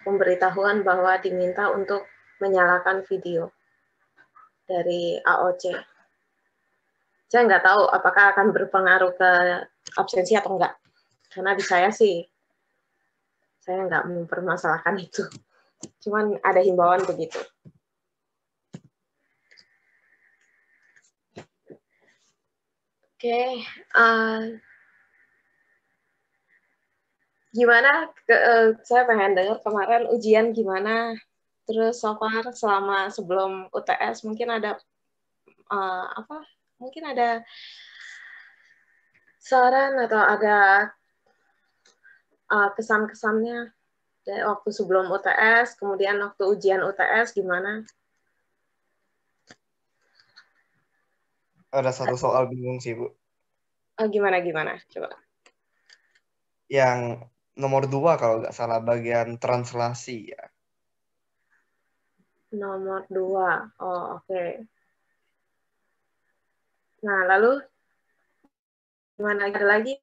pemberitahuan bahwa diminta untuk menyalakan video dari AOC. Saya nggak tahu apakah akan berpengaruh ke absensi atau enggak. Karena di saya sih, saya nggak mempermasalahkan itu. Cuman ada himbauan begitu. Oke, gimana? Saya pengen dengar kemarin ujian gimana? Terus so far selama sebelum UTS mungkin ada apa? Mungkin ada saran atau ada kesan-kesannya dari waktu sebelum UTS, kemudian waktu ujian UTS gimana? Ada satu soal bingung sih, Bu. Gimana? Coba. Yang nomor 2 kalau nggak salah bagian translasi ya. Nomor 2. Oh, oke. Nah, lalu gimana ada lagi?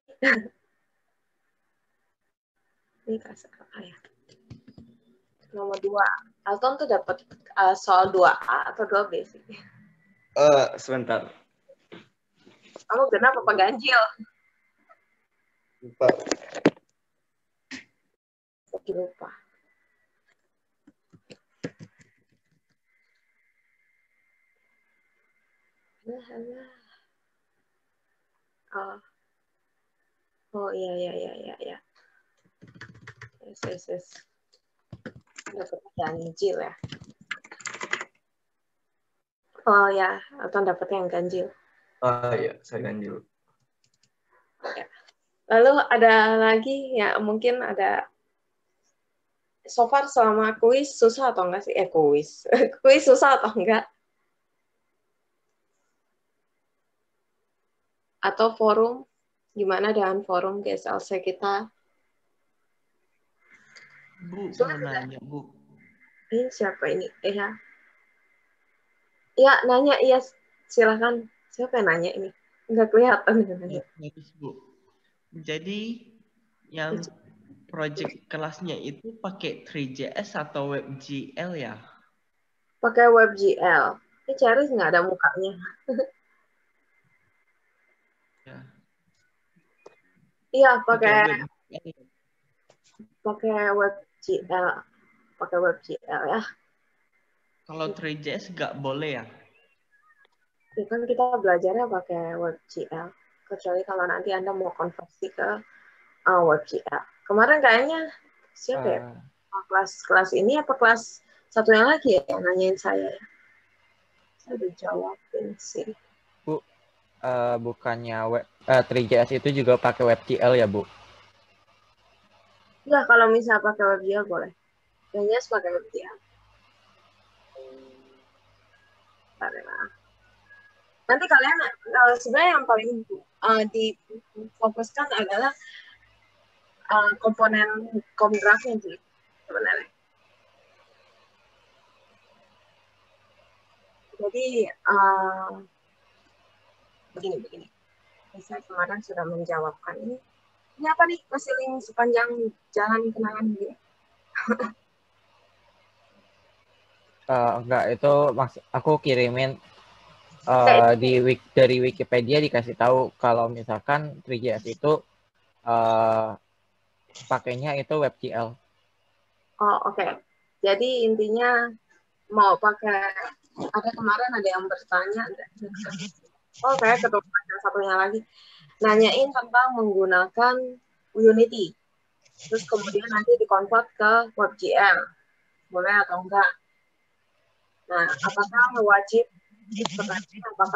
Ini kasih apa ya? Nomor 2. Alton tuh dapat soal 2A atau 2B sih? Sebentar. Kamu genap apa ganjil? Lupa. Lupa. Oh iya. Yes. Dapat ganjil ya. Oh ya, atau dapat yang ganjil. Iya, saya ganjil. Ya. Lalu ada lagi ya, mungkin ada so far selama kuis susah atau enggak sih? Kuis. Kuis susah atau enggak? Atau forum? Gimana dengan forum GSLC kita? Bu, Sulit mau enggak? nanya, Bu. Ini siapa ini? Ya. Iya, nanya. Iya, silakan. Siapa yang nanya ini? Enggak kelihatan. Bagus, Bu. Jadi, yang project kelasnya itu pakai 3JS atau WebGL ya? Pakai WebGL. Ini Charis nggak ada mukanya. Ya. Iya, Pakai pakai WebGL. WebGL. Pakai WebGL ya. Kalau 3JS nggak boleh ya? Ya kan kita belajarnya pakai WebGL. Kecuali kalau nanti Anda mau konversi ke WebGL. Kemarin kayaknya siapa ya? Kelas ini apa kelas satunya lagi ya yang nanyain saya ya? Saya udah jawabin sih. Bu, bukannya 3JS itu juga pakai WebGL ya, Bu? Ya, kalau misalnya pakai WebGL boleh. Yang jelas pakai WebGL. Nanti kalian sebenarnya yang paling difokuskan adalah komponen komgrafnya sih sebenarnya. Jadi begini. Saya kemarin sudah menjawabkan ini. Ini apa nih? Masih link sepanjang jalan kenangan dia. Enggak, itu aku kirimin dari Wikipedia dikasih tahu kalau misalkan 3JS itu pakainya itu WebGL. Oh, oke. Jadi intinya mau pakai, ada kemarin ada yang bertanya, oh kayak ketemu yang satunya lagi, nanyain tentang menggunakan Unity. Terus kemudian nanti dikonvert ke WebGL. Boleh atau enggak? Nah, apakah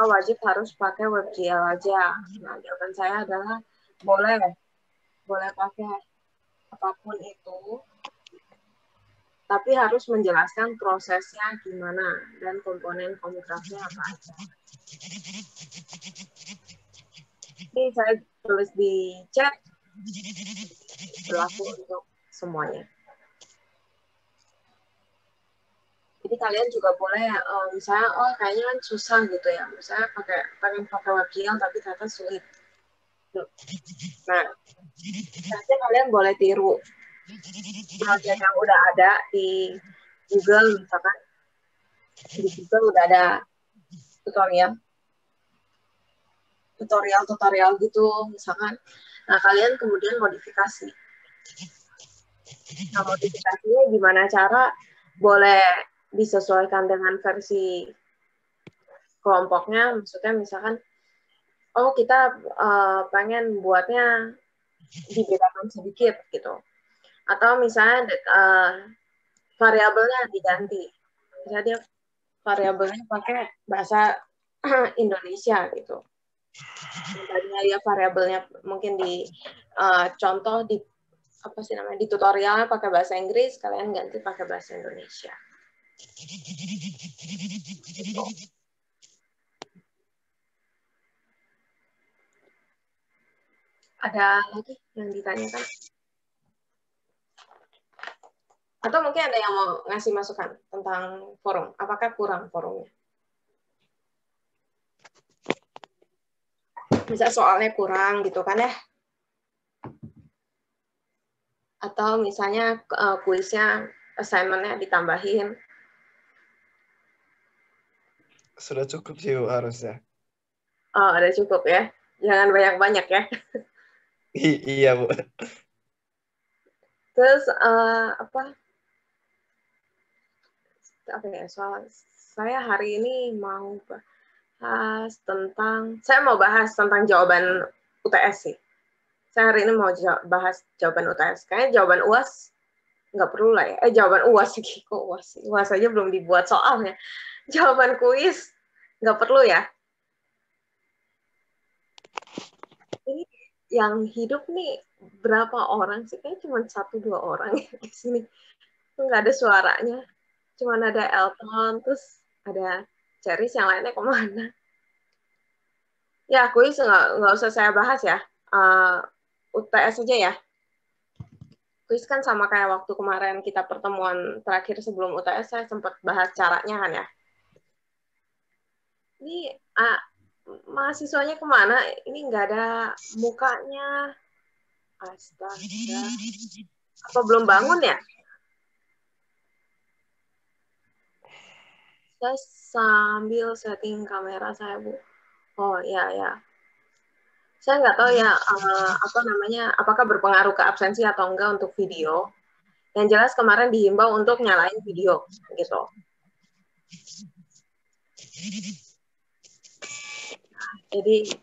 wajib harus pakai WebGL aja? Nah, jawaban saya adalah boleh pakai apapun itu, tapi harus menjelaskan prosesnya gimana dan komponen komutasinya apa aja. Ini saya tulis di chat, berlaku untuk semuanya. Jadi kalian juga boleh misalnya kayaknya kan susah gitu ya, misalnya pengen pakai WebGL tapi ternyata sulit. Nah, nanti kalian boleh tiru project yang udah ada di Google misalkan. Di Google udah ada tutorial gitu misalkan. Nah, kalian kemudian modifikasi. Nah, modifikasinya gimana cara boleh disesuaikan dengan versi kelompoknya, maksudnya misalkan kita pengen buatnya dibedakan sedikit gitu, atau misalnya variabelnya diganti, misalnya dia variabelnya pakai bahasa Indonesia gitu, tadinya ya variabelnya mungkin di contoh di apa sih namanya di tutorialnya pakai bahasa Inggris, kalian ganti pakai bahasa Indonesia gitu. Ada lagi yang ditanyakan? Atau mungkin ada yang mau ngasih masukan tentang forum? Apakah kurang forumnya? Bisa soalnya kurang gitu kan ya? Atau misalnya kuisnya, assignment-nya ditambahin? Sudah cukup sih Bu, harusnya. Oh, ada cukup ya? Jangan banyak-banyak ya? Iya Bu. Terus apa ya, soal saya hari ini mau bahas tentang jawaban UTS sih. Saya hari ini mau bahas jawaban UTS. Kayaknya jawaban UAS nggak perlu lah ya. Jawaban UAS sih, kok UAS sih? UAS aja belum dibuat soalnya. Jawaban kuis nggak perlu ya. Ini yang hidup nih berapa orang sih? Kayaknya cuma 1-2 orang ya di sini. Nggak ada suaranya. Cuma ada Elton, terus ada Ceris, yang lainnya kemana? Ya, kuis nggak usah saya bahas ya. UTS aja ya. Kuis kan sama kayak waktu kemarin kita pertemuan terakhir sebelum UTS, saya sempat bahas caranya kan ya. Ini mahasiswanya kemana? Ini nggak ada mukanya. Astaga. Apa belum bangun ya? Saya sambil setting kamera saya, Bu. Oh, ya. Saya nggak tahu ya apa namanya, apakah berpengaruh ke absensi atau enggak untuk video. Yang jelas kemarin dihimbau untuk nyalain video gitu. Jadi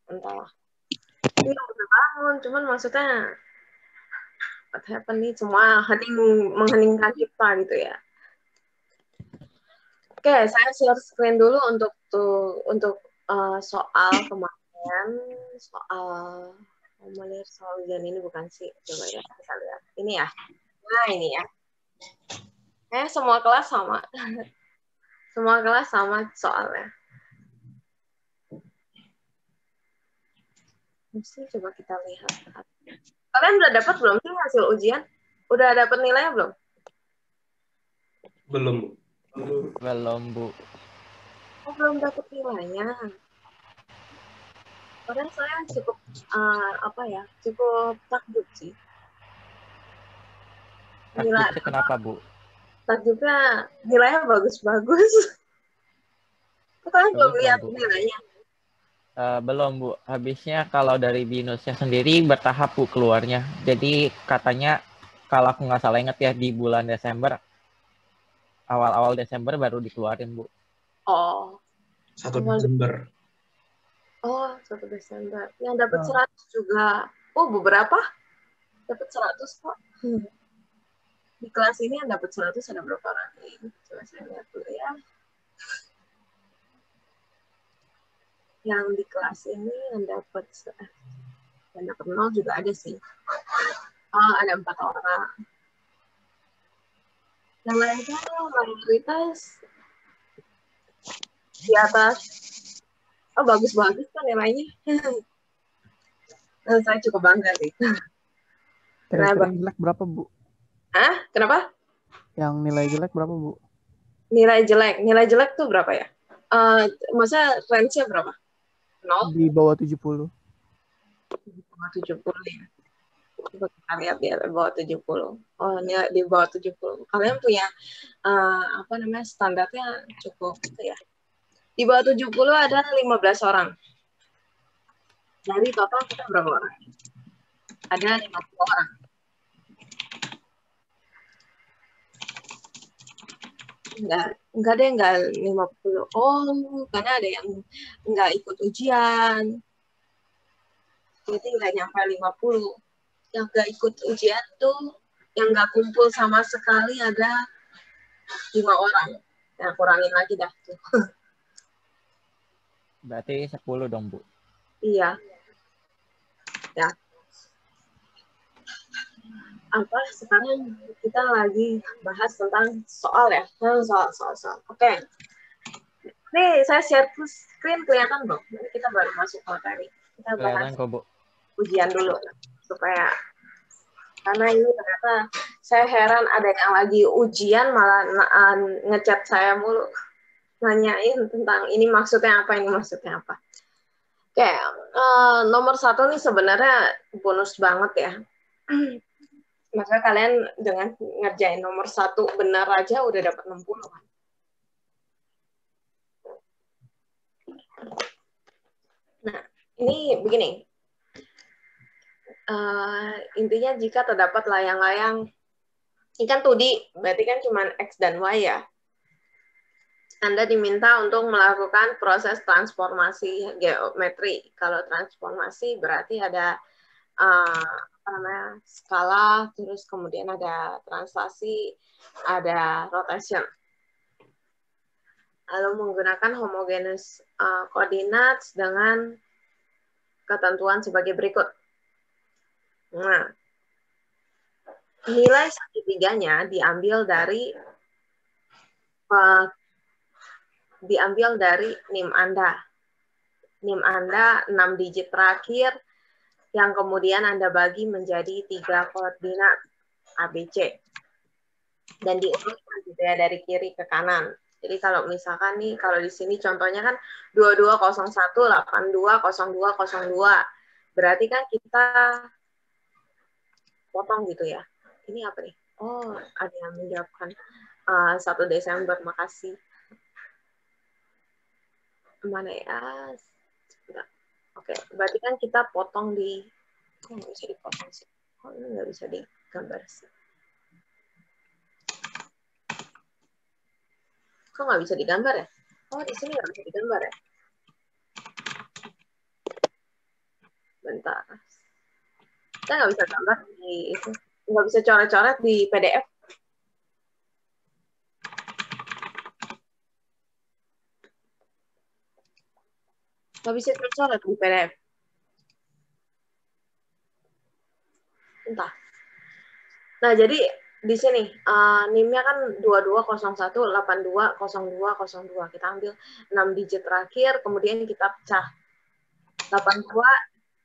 entahlah. Ini udah bangun, cuman maksudnya what happened nih, semua mengheningkan cipta gitu ya. Oke, saya share screen dulu untuk soal kemarin, soal ujian ini bukan sih, coba ya kita lihat. Ini ya. Nah, ini ya. Semua kelas sama. Semua kelas sama soalnya. Mesti coba kita lihat. Kalian udah dapat belum sih hasil ujian? Udah dapat nilainya belum? Belum. Belum, Bu. Oh, belum dapat nilainya. Karena saya cukup cukup takjub sih. Takjubnya kenapa, Bu? Takjubnya nilainya bagus-bagus. Kalian belum lihat nilainya? Belum, Bu. Habisnya kalau dari BINUSnya sendiri bertahap, Bu, keluarnya. Jadi katanya kalau aku nggak salah ingat ya, di bulan Desember, awal-awal Desember baru dikeluarin, Bu. Oh. 1 Desember. Oh, 1 Desember. Yang dapat 100 juga. Oh, beberapa dapat 100 kok. Di kelas ini yang dapat 100 ada berapa orang? Coba saya lihat dulu ya. Yang di kelas ini yang dapat 0 juga ada sih. Oh, ada 4 orang. Yang lainnya mayoritas di atas. Oh, bagus-bagus kan nilainya. Saya cukup bangga sih. Kira-kira jelek berapa, Bu? Kenapa? Yang nilai jelek berapa, Bu? Nilai jelek tuh berapa ya? Masa range-nya berapa? 0? Di bawah 70. Di bawah 70 ya. Coba kita lihat di bawah 70. Oh, ini di bawah 70. Kalian punya standarnya cukup gitu ya. Di bawah 70 ada 15 orang. Dari total kita berapa orang? Ada 50 orang. Enggak deh, enggak 50. Oh, karena ada yang enggak ikut ujian. Jadi enggak nyampe 50. Yang enggak ikut ujian tuh, yang enggak kumpul sama sekali ada 5 orang. Nah, kurangin lagi dah. Berarti 10 dong, Bu. Iya. Ya. Apa sekarang kita lagi bahas tentang soal ya. Soal. Oke. Nih, saya share screen kelihatan belum? Nanti kita baru masuk materi. Kita bahas Kelihatan kok, Bu. ujian dulu supaya karena ini ternyata saya heran ada yang lagi ujian malah ngechat saya mulu nanyain tentang ini maksudnya apa, ini maksudnya apa. Oke, nomor 1 nih sebenarnya bonus banget ya. Maka kalian dengan ngerjain nomor 1 benar aja udah dapat 60 kan. Nah, ini begini. Intinya jika terdapat layang-layang, ini kan 2D, berarti kan cuma X dan Y ya. Anda diminta untuk melakukan proses transformasi geometri. Kalau transformasi berarti ada skala, terus kemudian ada translasi, ada rotation. Lalu menggunakan homogeneous coordinates dengan ketentuan sebagai berikut. Nah, nilai segitiganya diambil dari NIM Anda. NIM Anda 6 digit terakhir yang kemudian Anda bagi menjadi 3 koordinat ABC. Dan diurutkan gitu ya dari kiri ke kanan. Jadi kalau misalkan nih, kalau di sini contohnya kan 2201 820202. Berarti kan kita potong gitu ya. Ini apa nih? Oh, ada yang menjawabkan 1 Desember, makasih. Mana ya? Oke, berarti kan kita potong di, kok nggak bisa dipotong sih? Kok ini nggak bisa digambar sih? Kok nggak bisa digambar ya? Oh, di sini nggak bisa digambar ya? Bentar. Kita nggak bisa gambar di itu. Nggak bisa coret-coret di PDF. Nggak bisa coret di PDF. Entah. Nah, jadi di sini NIM-nya kan 2201820202. Kita ambil 6 digit terakhir, kemudian kita pecah. 82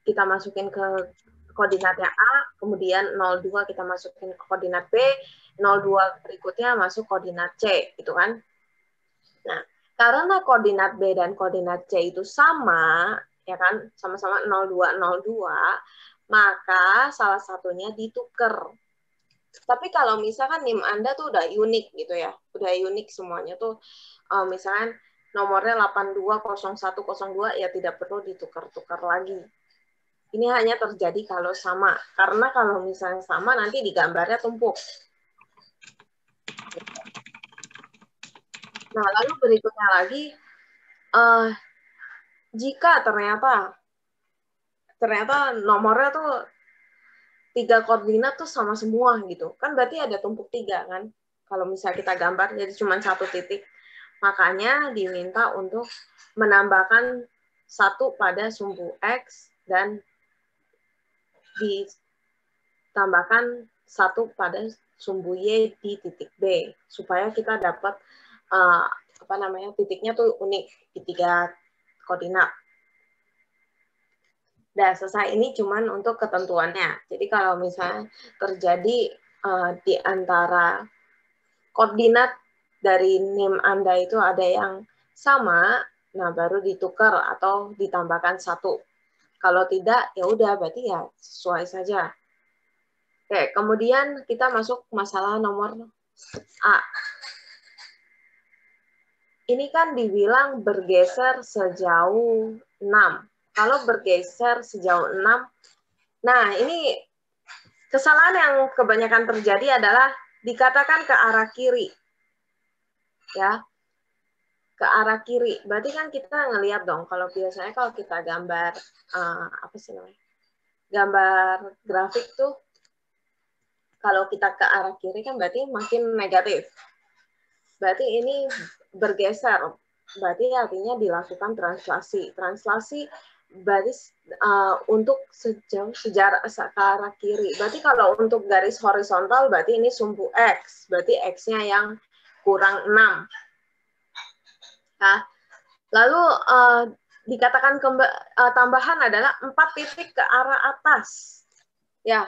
kita masukin ke koordinatnya A, kemudian 02 kita masukin ke koordinat B, 02 berikutnya masuk koordinat C, gitu kan. Nah, karena koordinat B dan koordinat C itu sama, ya kan, sama-sama 0202, maka salah satunya ditukar. Tapi kalau misalkan NIM Anda tuh udah unik gitu ya, udah unik semuanya tuh, misalkan nomornya 820102 ya tidak perlu ditukar-tukar lagi. Ini hanya terjadi kalau sama, karena kalau misalnya sama nanti di gambarnya tumpuk. Nah, lalu berikutnya lagi, jika ternyata nomornya tuh 3 koordinat tuh sama semua gitu, kan berarti ada tumpuk 3 kan? Kalau misalnya kita gambar jadi cuma 1 titik, makanya diminta untuk menambahkan 1 pada sumbu X dan ditambahkan 1 pada sumbu Y di titik B supaya kita dapat titiknya tuh unik di 3 koordinat. Nah, selesai. Ini cuman untuk ketentuannya. Jadi kalau misalnya terjadi di antara koordinat dari NIM Anda itu ada yang sama, nah baru ditukar atau ditambahkan 1. Kalau tidak, ya udah berarti ya sesuai saja. Oke, kemudian kita masuk masalah nomor A. Ini kan dibilang bergeser sejauh 6. Kalau bergeser sejauh 6, nah ini kesalahan yang kebanyakan terjadi adalah dikatakan ke arah kiri. Ya, ke arah kiri. Berarti kan kita ngelihat dong, kalau biasanya kalau kita gambar, apa sih namanya? Gambar grafik tuh, kalau kita ke arah kiri kan berarti makin negatif. Berarti ini bergeser. Berarti artinya dilakukan translasi. Translasi berarti untuk sejarah ke arah kiri. Berarti kalau untuk garis horizontal berarti ini sumbu X. Berarti X-nya yang kurang 6. Nah, lalu dikatakan tambahan adalah 4 titik ke arah atas. Ya,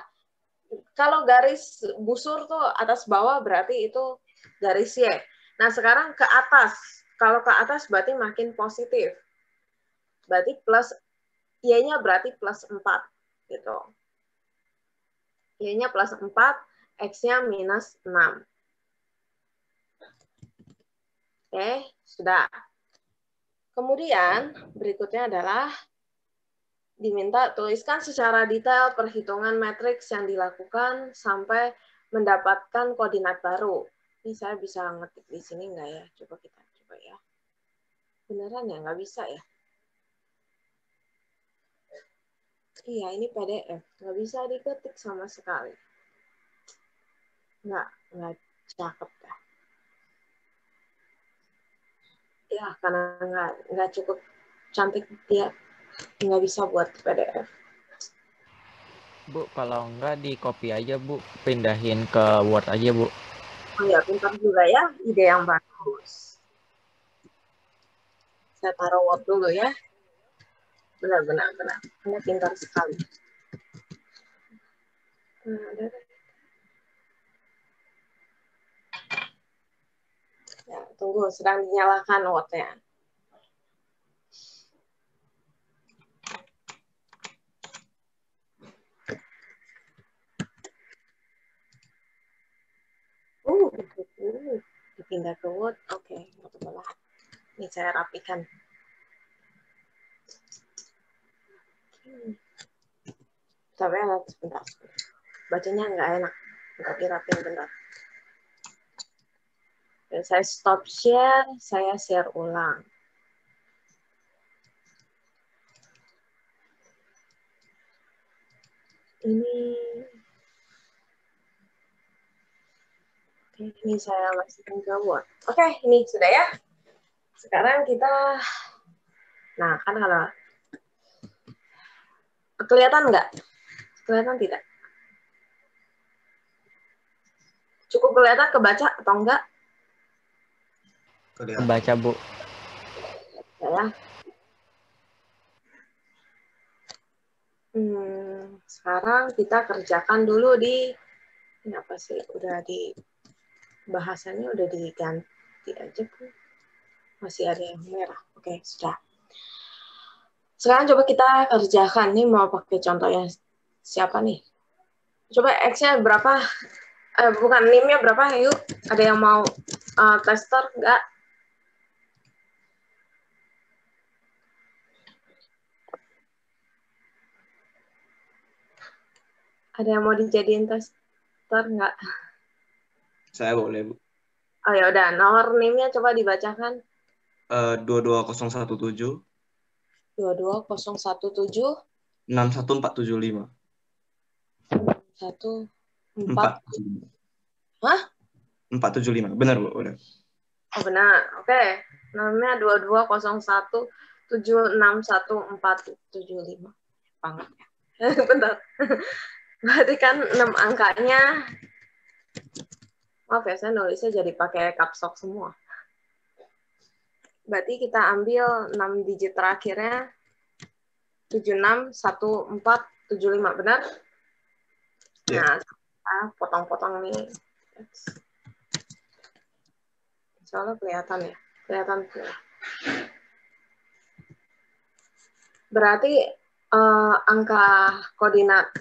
kalau garis busur tuh atas bawah berarti itu garis Y. Nah, sekarang ke atas. Kalau ke atas berarti makin positif. Berarti plus Y-nya berarti plus 4 gitu. Y-nya plus 4, X-nya minus 6. Oke, sudah. Kemudian berikutnya adalah diminta tuliskan secara detail perhitungan matriks yang dilakukan sampai mendapatkan koordinat baru. Ini saya bisa ngetik di sini nggak ya? Coba kita coba ya. Beneran ya? Nggak bisa ya? Iya, ini PDF. Nggak bisa diketik sama sekali. Nggak cakep dah. Ya, karena nggak cukup cantik dia. Nggak bisa buat PDF. Bu, kalau enggak di copy aja, Bu. Pindahin ke Word aja, Bu. Oh ya, pintar juga ya. Ide yang bagus. Saya taruh Word dulu ya. Benar. Anda pintar sekali. Ya, tunggu, sedang dinyalakan Word-nya. Dipindah ke Word. Oke, betul. Ini saya rapikan. Tapi sebentar. Bacanya nggak enak. Nggak dirapin bentar. Saya stop share, saya share ulang. Ini saya masukin ke Word. Oke, ini sudah ya. Sekarang kita, nah kan kalau kelihatan nggak? Kelihatan tidak? Cukup kelihatan kebaca atau enggak? Kebaca, Bu. Ya. Sekarang kita kerjakan dulu di, ini apa sih? Udah di, bahasanya udah diganti aja, Bu. Masih ada yang merah. Oke, sudah. Sekarang coba kita kerjakan. Nih mau pakai contohnya siapa nih? Coba X-nya berapa? Bukan, NIM-nya berapa? Yuk, ada yang mau tester nggak? Ada yang mau dijadiin tester nggak? Saya boleh, Bu. Oh ya udah, nomor NIM-nya coba dibacakan. 22017 22017 61475. 14. Hah? 475. Benar, Bu, udah. Oh benar. Oke. Nomornya 22017611475. Banget ya. Bentar. Berarti kan 6 angkanya. Maaf ya, saya nulisnya jadi pakai caps lock semua. Berarti kita ambil 6 digit terakhirnya 761475, benar? Yeah. Nah, potong-potong nih. Soalnya kelihatan ya. Kelihatan. Berarti angka koordinat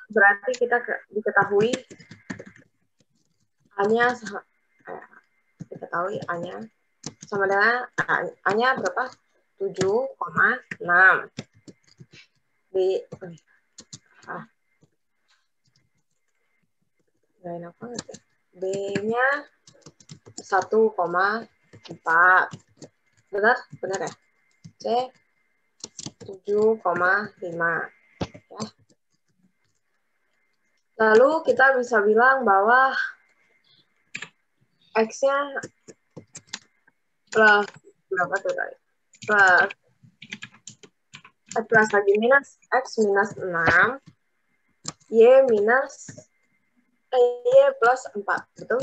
Berarti kita diketahui A-nya sama dengan A-nya berapa? 7,6. Gak enak banget ya. B-nya 1,4. Benar ya? C 7,5. Ya. Lalu kita bisa bilang bahwa X-nya plus berapa tuh tadi? Plus lagi minus X minus 6, Y plus 4, betul?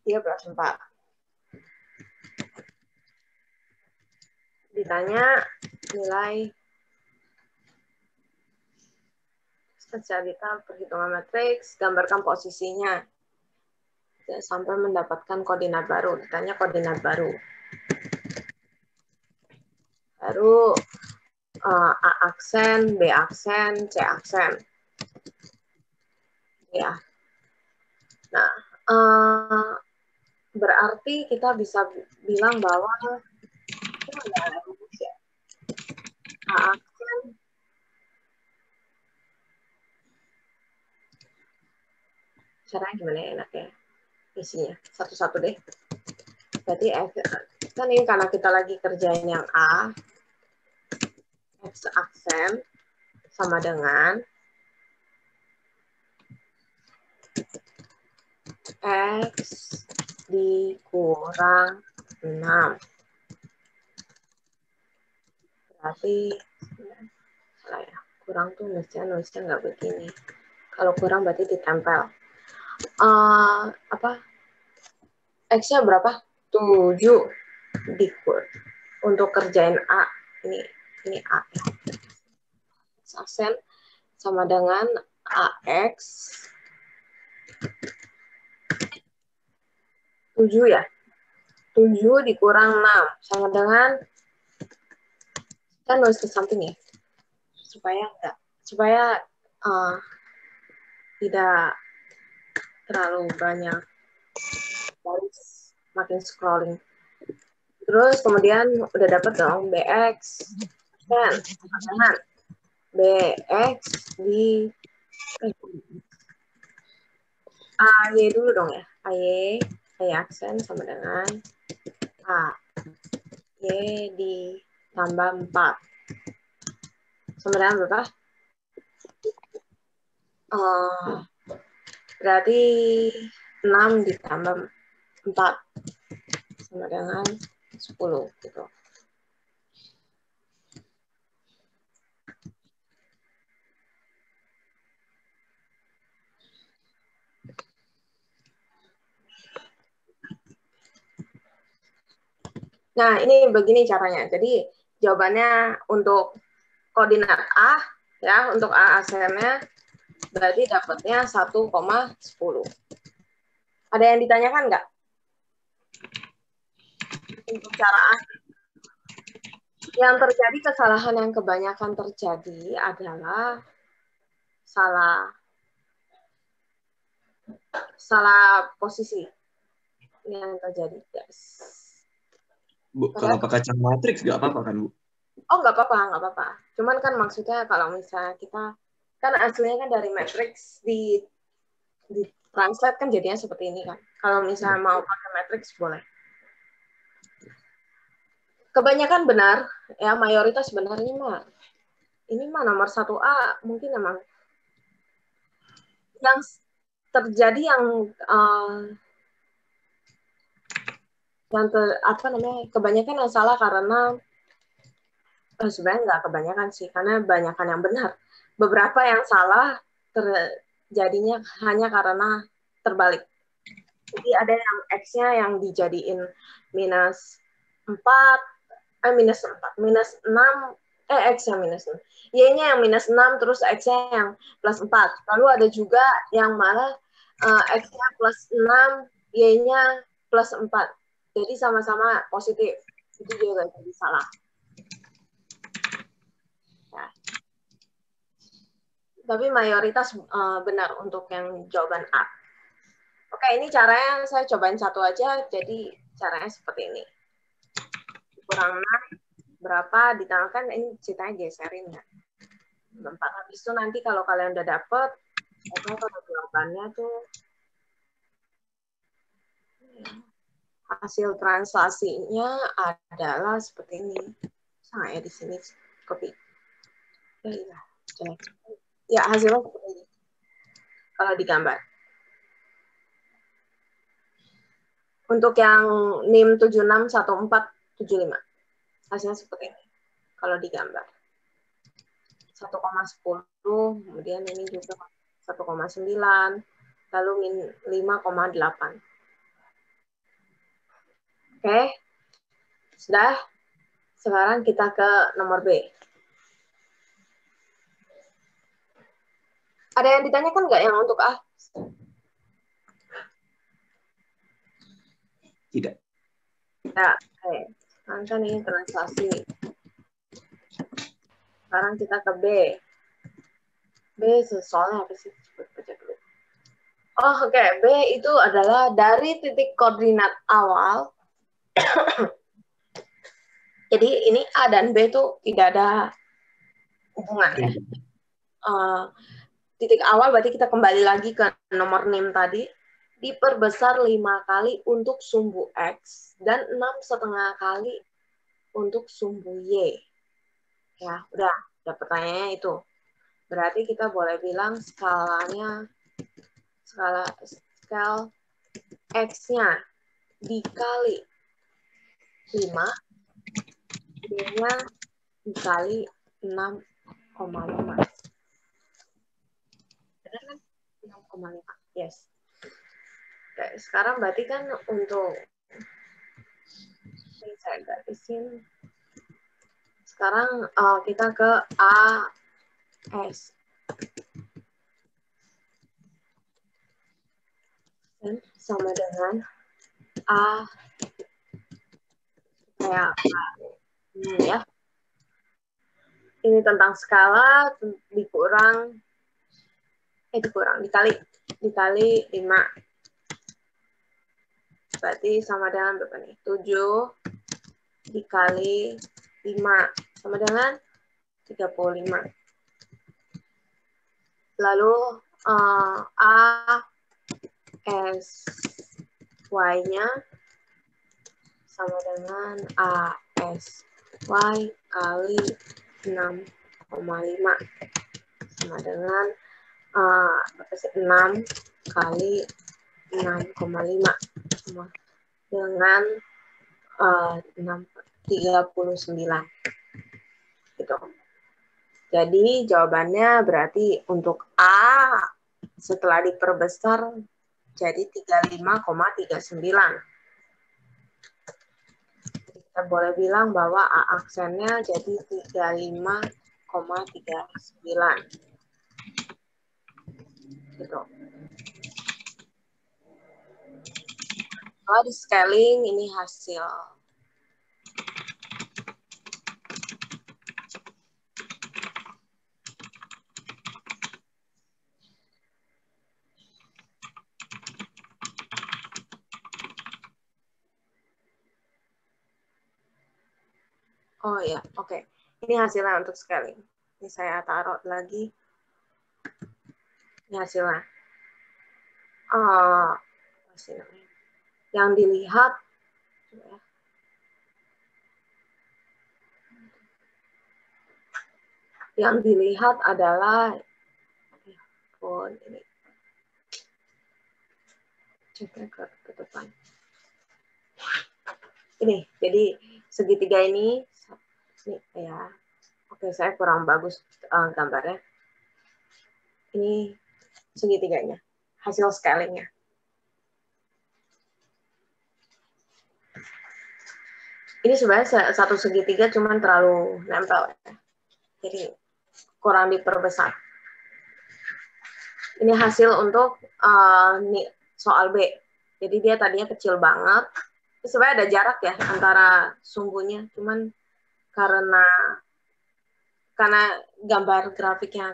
Y plus 4. Ditanya nilai spesialita perhitungan matriks, gambarkan posisinya sampai mendapatkan koordinat baru. Ditanya koordinat baru. Baru A aksen, B aksen, C aksen. Ya. Nah, berarti kita bisa bilang bahwa A aksen caranya gimana ya enaknya isinya satu-satu deh. Berarti kan ini karena kita lagi kerjain yang A, X aksen sama dengan X dikurang 6. Berarti salah ya. Kurang tuh nulisnya nggak begini. Kalau kurang berarti ditempel. X-nya berapa? 7 dikur. Untuk kerjain A. Ini A ya. Aksen sama dengan AX 7 ya. 7 dikurang 6 sama dengan kita nulis ke samping ya. Supaya tidak terlalu banyak garis makin scrolling. Terus kemudian udah dapet dong BX kan dengan BX di AY dulu dong ya. AY aksen sama dengan A Y ditambah 4 sama dengan berapa? Berarti 6 ditambah 4 sama dengan 10 gitu. Nah, ini begini caranya. Jadi, jawabannya untuk koordinat A, ya, untuk A aksennya, berarti dapatnya 1,10. Ada yang ditanyakan nggak? Untuk cara A. Yang terjadi, kesalahan yang kebanyakan terjadi adalah salah posisi yang terjadi, guys. Bu, kalau pakai cara matriks nggak apa-apa kan, Bu? Oh, nggak apa-apa. Cuman kan maksudnya kalau misalnya kita, kan aslinya kan dari matriks di translate kan jadinya seperti ini kan. Kalau misalnya mau pakai matriks boleh. Kebanyakan benar, ya mayoritas benar ini mah. Ini mah nomor 1A mungkin memang yang terjadi kebanyakan yang salah karena sebenarnya nggak kebanyakan sih, karena banyakan yang benar. Beberapa yang salah terjadinya hanya karena terbalik. Jadi ada yang X-nya yang dijadiin minus 6, X yang minus 6. Y-nya yang minus 6, terus X-nya yang plus 4. Lalu ada juga yang malah X-nya plus 6, Y-nya plus 4. Jadi sama-sama positif. Itu juga jadi salah. Tapi mayoritas benar untuk yang jawaban A. Oke, ini caranya saya cobain satu aja. Jadi caranya seperti ini. Kurang 6, berapa, ditambahkan, ini ceritanya geserin ya. 4. Habis itu nanti kalau kalian udah dapet, kalau jawabannya tuh hasil translasinya adalah seperti ini. Saya di sini copy. Ya, hasilnya seperti ini. Kalau digambar. Untuk yang NIM 761475. Hasilnya seperti ini. Kalau digambar. 1,10, kemudian ini juga 1,9, lalu 5,8. Oke. Sudah. Sekarang kita ke nomor B. Ada yang ditanyakan nggak yang untuk A? Tidak. Ya, oke. Sekarang kan ini translasi. Sekarang kita ke B. B soalnya apa sih? Baca dulu. Oh, oke. B itu adalah dari titik koordinat awal. Jadi ini A dan B itu tidak ada hubungan ya. Titik awal berarti kita kembali lagi ke nomor NIM tadi. Diperbesar 5 kali untuk sumbu X dan 6,5 kali untuk sumbu Y. Ya, udah pertanyaannya itu. Berarti kita boleh bilang skala X-nya dikali 5, Y-nya dikali 6,5. Benar kan? 6,5. Yes. Oke, sekarang berarti kan untuk ini saya garisin. Sekarang kita ke AS. Dan sama dengan A kayak ini ya. Ini tentang skala dikali 5. Berarti sama dengan berapa nih? 7 dikali 5 sama dengan 35. Lalu ASY-nya sama dengan ASY kali 6,5 sama dengan 6 kali 6,5 sama dengan 39 gitu. Jadi jawabannya berarti untuk A setelah diperbesar jadi 35,39. Kita boleh bilang bahwa A aksennya jadi 35,39. Gitu. Kalau di scaling ini hasil. Oh ya, oke. Ini hasilnya untuk scaling. Ini saya taruh lagi. Ini hasilnya. Yang dilihat adalah ini. Coba ke depan. Ini, jadi segitiga ini ya. Oke, saya kurang bagus gambarnya. Ini segitiganya, hasil scalingnya. Ini sebenarnya satu segitiga cuman terlalu nempel ya. Jadi kurang diperbesar. Ini hasil untuk soal B. Jadi dia tadinya kecil banget. Sebenarnya ada jarak ya antara sumbunya, cuman karena gambar grafiknya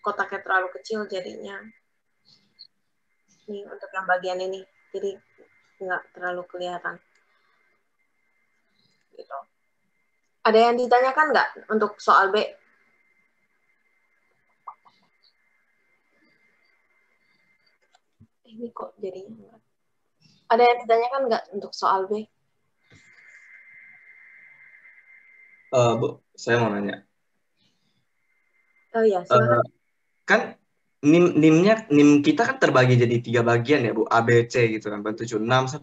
kotaknya terlalu kecil jadinya. Nih untuk yang bagian ini, jadi nggak terlalu kelihatan. Gitu. Ada yang ditanyakan nggak untuk soal B? Ini kok jadinya enggak. Ada yang ditanyakan nggak untuk soal B? Bu, saya mau nanya. Oh iya, silakan. Kan NIM kita kan terbagi jadi 3 bagian ya, Bu. A, B, C gitu kan. 76, 14,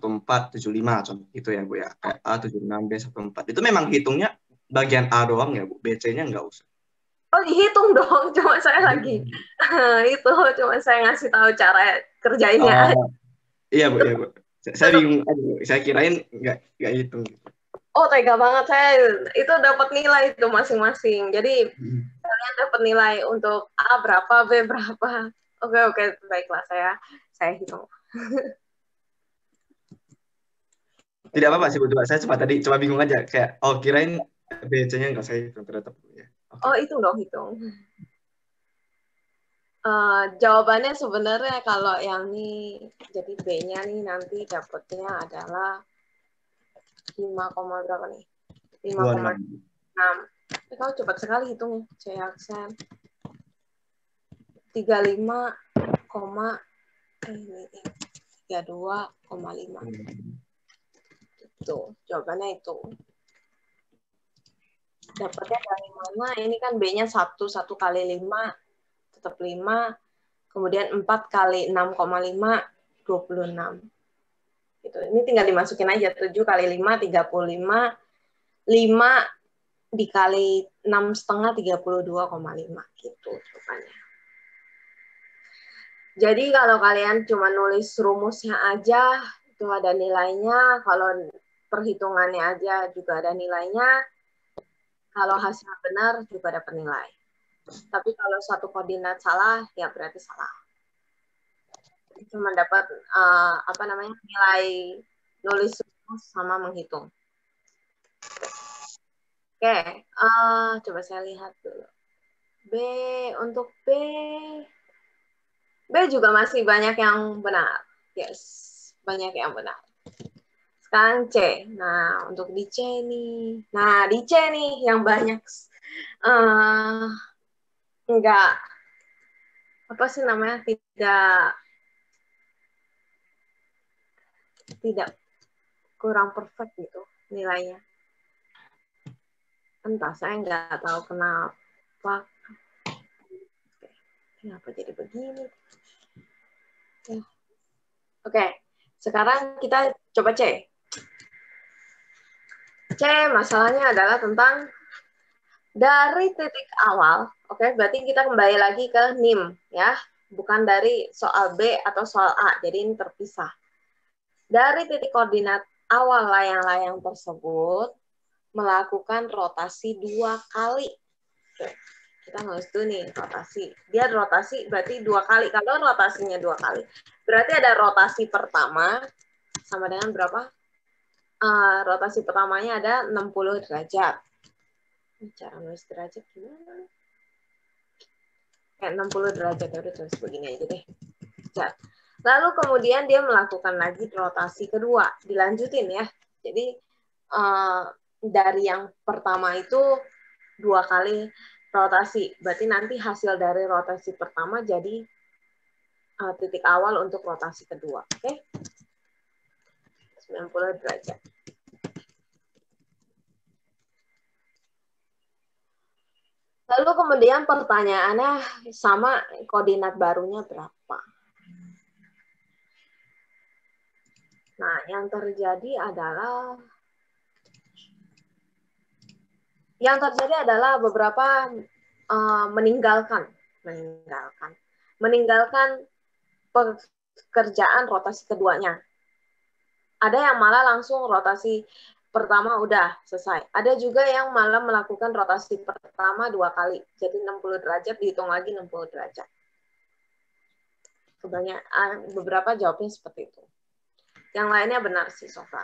75 contoh itu ya, Bu ya. Kayak A, 76, B, 14. Itu memang hitungnya bagian A doang ya, Bu. B-C-nya nggak usah. Oh, dihitung dong. Cuma saya lagi itu cuma saya ngasih tahu cara kerjainnya. Iya, Bu, iya, Bu. Saya bingung aja, Bu. Saya kirain nggak hitung. Oh, tega banget saya. Itu dapat nilai itu masing-masing. Jadi kalian dapat nilai untuk A berapa, B berapa. Oke, baiklah saya hitung. Tidak apa-apa sih, Bu. Saya cuma bingung aja. Kayak, kirain B-C-nya nggak saya hitung ternyata. Ya. Okay. Oh, hitung dong, hitung. Jawabannya sebenarnya kalau yang ini, jadi B-nya nih nanti dapatnya adalah 5, berapa nih? 5,6. Kamu cepat sekali hitungnya, saya aksen. 32,5. Itu jawabannya itu. Dapatnya dari mana? Ini kan B-nya 1 kali 5 tetap 5. Kemudian 4 kali 6,5 26. Gitu. Ini tinggal dimasukin aja 7 kali 5 35. 5 dikali 6,5 32,5 gitu jawabannya. Jadi kalau kalian cuma nulis rumusnya aja itu ada nilainya, kalau perhitungannya aja juga ada nilainya. Kalau hasilnya benar juga dapat nilai. Tapi kalau satu koordinat salah ya berarti salah. Cuma dapat nilai nulis rumus sama menghitung. Oke, coba saya lihat dulu. Untuk B juga masih banyak yang benar. Yes, banyak yang benar. Sekarang C. Nah, untuk di C nih. Nah, di C nih yang banyak enggak apa sih namanya? Tidak kurang perfect gitu nilainya. Entah, saya nggak tahu kenapa jadi begini. Ya. Oke, sekarang kita coba C. C masalahnya adalah tentang dari titik awal. Oke, berarti kita kembali lagi ke NIM ya, bukan dari soal B atau soal A. Jadi ini terpisah. Dari titik koordinat awal layang-layang tersebut melakukan rotasi 2 kali. Oke. Kita nulis dulu nih rotasi. Dia rotasi berarti 2 kali. Kalau rotasinya 2 kali, berarti ada rotasi pertama sama dengan berapa? Rotasi pertamanya ada 60 derajat. Cara nulis derajat gimana? Kayak 60 derajat, udah tulis begini aja deh. Lalu kemudian dia melakukan lagi rotasi kedua. Dilanjutin ya. Jadi dari yang pertama itu 2 kali rotasi. Berarti nanti hasil dari rotasi pertama jadi titik awal untuk rotasi kedua. Oke? 90 derajat. Lalu kemudian pertanyaannya sama koordinat barunya berapa? Nah, yang terjadi beberapa meninggalkan pekerjaan rotasi keduanya. Ada yang malah langsung rotasi pertama udah selesai. Ada juga yang malah melakukan rotasi pertama 2 kali. Jadi 60 derajat dihitung lagi 60 derajat. Kebanyakan beberapa jawabnya seperti itu. Yang lainnya benar sih so far.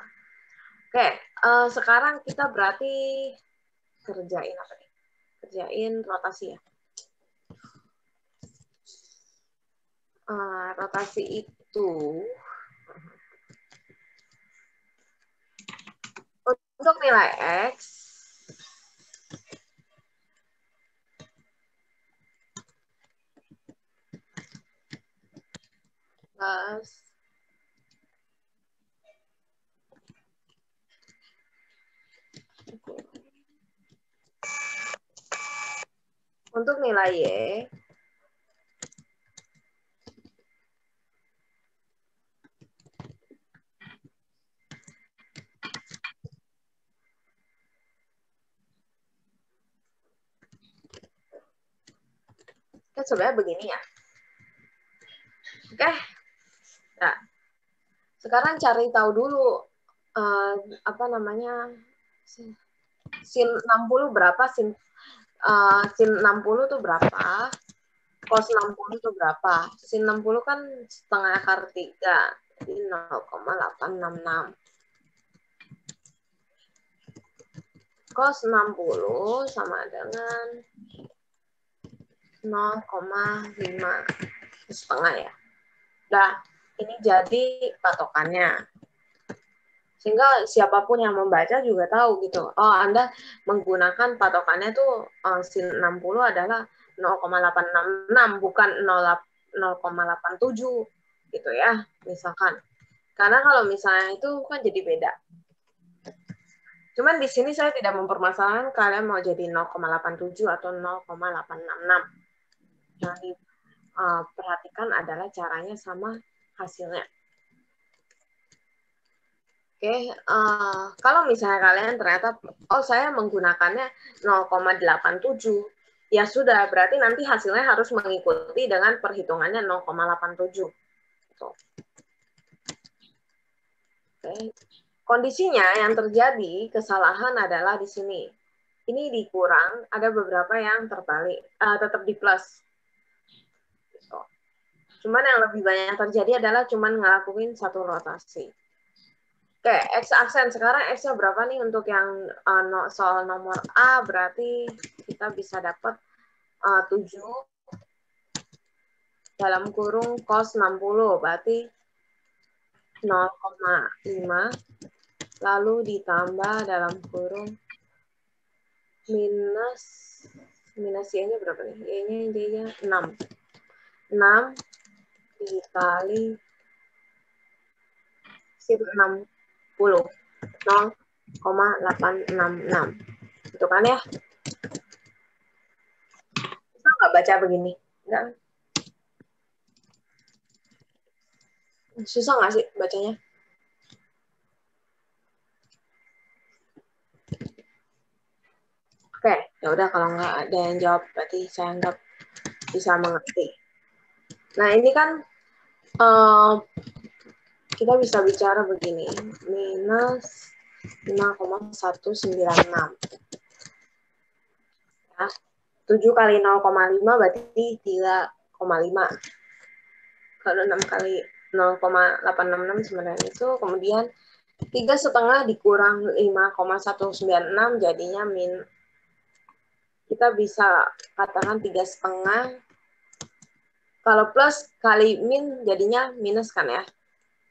Oke, sekarang kita berarti kerjain apa nih? Kerjain rotasi ya. rotasi itu untuk nilai X plus untuk nilai Y kan sebenarnya begini ya. Oke. Nah, sekarang cari tahu dulu apa namanya sin 60 berapa, sin 60 tuh berapa, cos 60 tuh berapa. Sin 60 kan setengah akar 3, jadi 0,866. Cos 60 sama dengan 0,5 setengah ya. Nah, ini jadi patokannya. Sehingga siapapun yang membaca juga tahu gitu. Oh, Anda menggunakan patokannya tuh sin 60 adalah 0,866 bukan 0,87 gitu ya, misalkan. Karena kalau misalnya itu kan jadi beda. Cuman di sini saya tidak mempermasalahkan kalian mau jadi 0,87 atau 0,866. Yang diperhatikan adalah caranya sama hasilnya. Oke, kalau misalnya kalian ternyata, oh saya menggunakannya 0,87, ya sudah, berarti nanti hasilnya harus mengikuti dengan perhitungannya 0,87. Gitu. Oke. Kondisinya yang terjadi, kesalahan adalah di sini. Ini dikurang, ada beberapa yang terbalik, tetap di plus. Gitu. Cuman yang lebih banyak terjadi adalah cuman ngelakuin satu rotasi. Oke, X aksen. Sekarang X-nya berapa nih untuk yang soal nomor A, berarti kita bisa dapat 7 dalam kurung cos 60, berarti 0,5, lalu ditambah dalam kurung minus Y-nya berapa nih? Y-nya 6. 6 dikali sin 60. 0,866. Itu kan ya? Bisa nggak baca begini? Enggak. Susah nggak sih bacanya? Oke, ya udah kalau nggak ada yang jawab, berarti saya anggap bisa mengerti. Nah, ini kan kita bisa bicara begini, minus 5,196. Ya, 7 kali 0,5 berarti 3,5. Kalau 6 kali 0,866 sebenarnya itu, kemudian 3,5 dikurang 5,196 jadinya kita bisa katakan 3,5. Kalau plus kali min jadinya minus kan ya.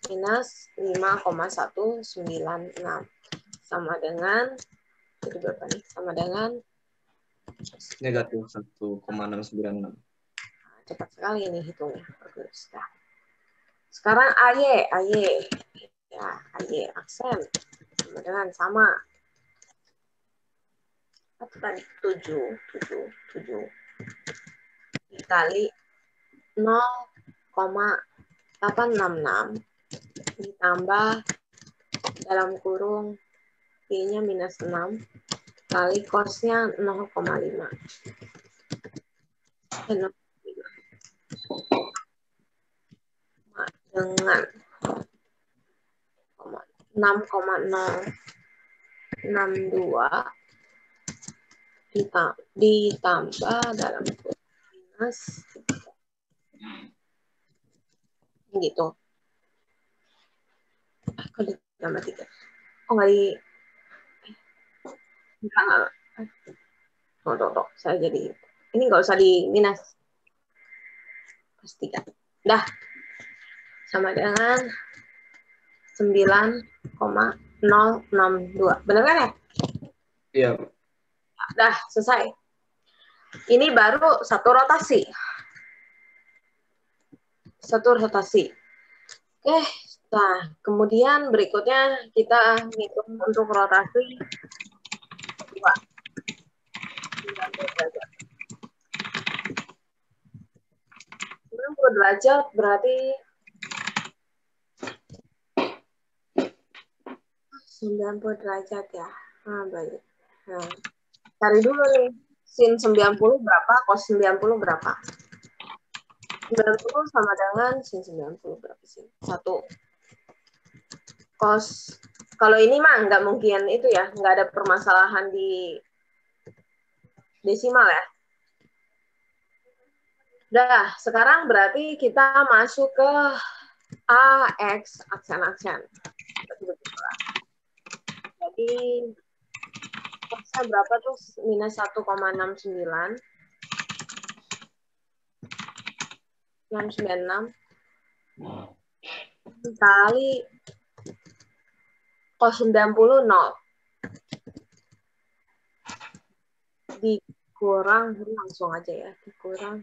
Minus 5,196 sama dengan, jadi berapa nih? Sama dengan negatif 1,696. Cepat sekali ini hitungnya. Bagus. Nah. Sekarang AY ya, AY aksen sama dengan sama. Apa tadi? 7 dikali 0,866 ditambah dalam kurung Y-nya minus 6 kali cos-nya 0,5. Dengan 6,062 ditambah dalam kurung minus gitu. Kok ditambah 3? Oh, nggak di... Enggak. Tuh. Saya jadi... Ini nggak usah di minus. Plus 3. Dah, sama dengan 9,062. Benar kan ya? Iya. Dah, selesai. Ini baru satu rotasi. Satu rotasi. Oke, nah kemudian berikutnya kita hitung untuk rotasi 2. 90 derajat. 90 derajat berarti 90 derajat ya. Nah, baik. Nah, cari dulu nih. Sin 90 berapa, cos 90 berapa? 90 sama dengan sin 90 berapa sih? 1. Cos, kalau ini mah nggak mungkin itu ya, nggak ada permasalahan di desimal ya. Udah, sekarang berarti kita masuk ke AX, aksen-aksen. Jadi, cosnya berapa tuh? Minus 1,69. 696 kali cos 90 0 dikurang, langsung aja ya, dikurang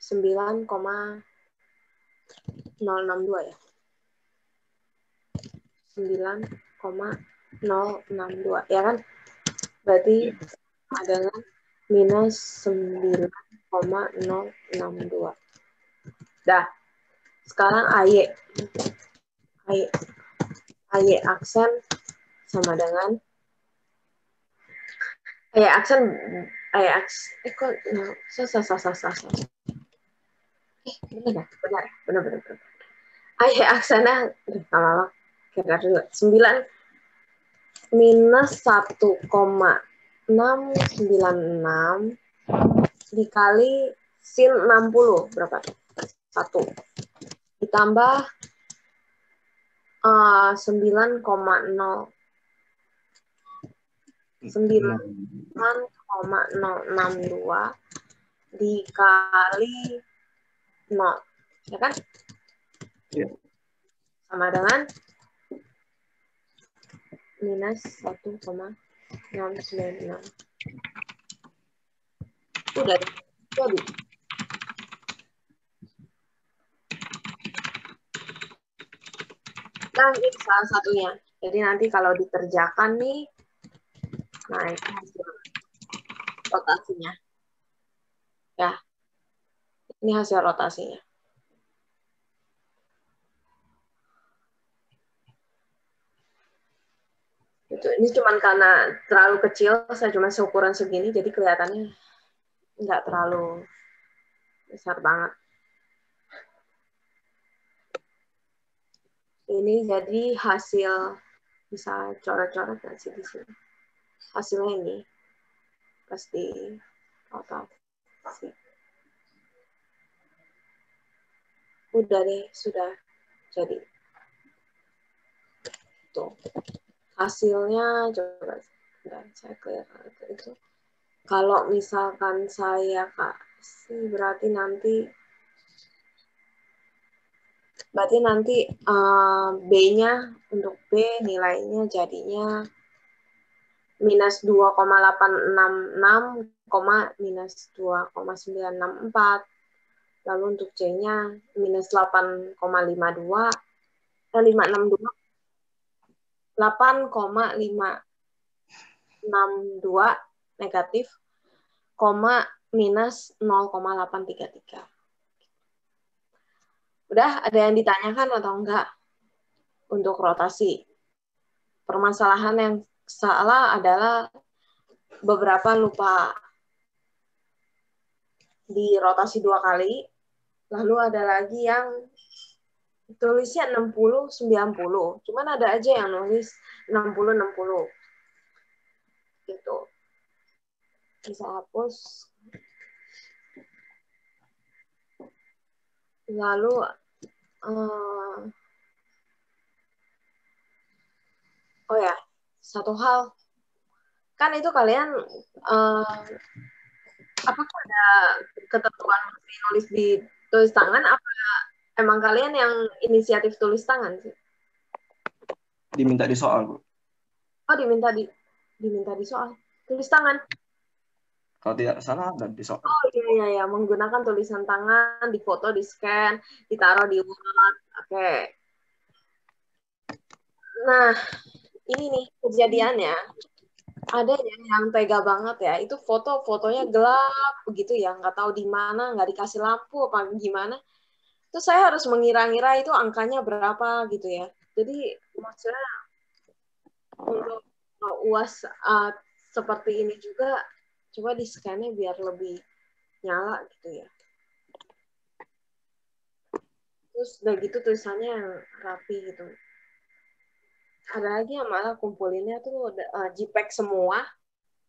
9,062 ya. 9,062 ya kan? Berarti adalah minus 9,062. Dah. Sekarang AY aksen sama dengan AY aksen kok benar. AY aksennya lama-lama kira dulu 9 minus 1,696 dikali sin 60 berapa? 1 ditambah 9,062 dikali 0 ya kan? Iya. Sama dengan minus 1,696. Udah jadi. Nah, ini salah satunya. Jadi nanti kalau dikerjakan nih, nah itu hasil rotasinya. Ya, ini hasil rotasinya. Ini cuma karena terlalu kecil, saya cuma seukuran segini, jadi kelihatannya nggak terlalu besar banget. Ini jadi hasil, bisa coret-coret nggak sih di sini? Hasilnya ini, pasti rotasi. Udah deh, sudah jadi. Tuh. Hasilnya coba saya clear itu. Kalau misalkan saya kasih berarti nanti B-nya untuk B nilainya jadinya minus 2,866, minus 2,964. Lalu untuk C-nya minus 8,52, 562. 8,562 negatif, minus 0,833. Udah ada yang ditanyakan atau enggak untuk rotasi? Permasalahan yang salah adalah beberapa lupa di rotasi 2 kali, lalu ada lagi yang tulisnya 60-90, cuman ada aja yang nulis 60-60. Gitu. Bisa hapus. Lalu oh ya, satu hal, kan itu kalian apakah ada ketentuan mesti nulis di tulis tangan, apa emang kalian yang inisiatif tulis tangan sih? Diminta di soal, Bu. Oh, diminta di soal. Tulis tangan. Kalau tidak salah ada di soal. Oh iya, menggunakan tulisan tangan, difoto, di-scan, ditaruh di Word. Oke. Nah, ini nih kejadiannya. Ada yang tega banget ya, itu fotonya gelap begitu ya, nggak tahu di mana, nggak dikasih lampu apa gimana. Terus saya harus mengira-ngira itu angkanya berapa gitu ya. Jadi maksudnya untuk UAS seperti ini juga coba di scan-nya biar lebih nyala gitu ya. Terus udah gitu tulisannya yang rapi gitu. Ada lagi yang malah kumpulinnya tuh JPEG semua.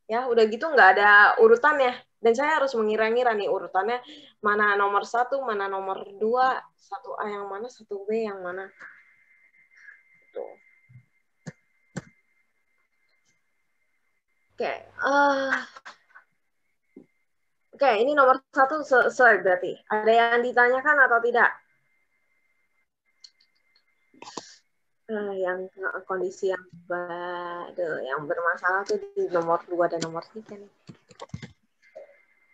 Ya, udah gitu nggak ada urutannya. Dan saya harus mengira-ngira nih urutannya mana nomor 1, mana nomor 2, 1A yang mana, 1B yang mana. Tuh. Oke. Oke, ini nomor 1 selesai berarti. Ada yang ditanyakan atau tidak? Yang kondisi yang bermasalah tuh di nomor 2 dan nomor 3 nih.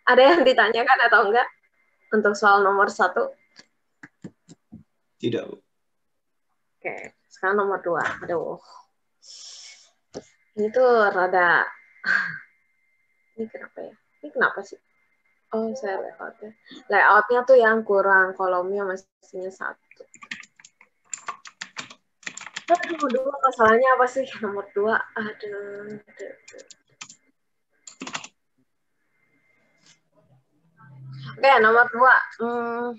Ada yang ditanyakan atau enggak untuk soal nomor 1? Tidak, Bu. Oke, sekarang nomor 2. Aduh. Ini tuh rada ini kenapa ya? Ini kenapa sih? Oh, saya layoutnya. Layoutnya tuh yang kurang, kolomnya mestinya 1. Nomor 2 masalahnya apa sih? Nomor 2. Aduh. Oke, nomor 2.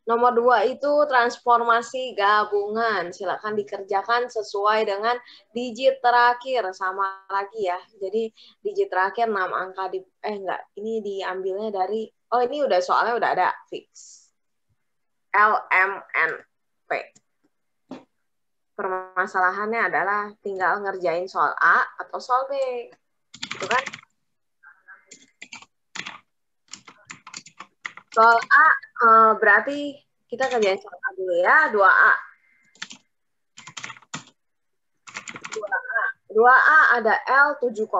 Nomor 2 itu transformasi gabungan. Silakan dikerjakan sesuai dengan digit terakhir. Sama lagi ya. Jadi digit terakhir 6 angka enggak. Ini diambilnya dari ini udah soalnya udah ada fix. LMNP. Permasalahannya adalah tinggal ngerjain soal A atau soal B. Gitu kan? Soal A berarti kita kerjain soal A dulu ya, 2A. 2A ada L 7,2,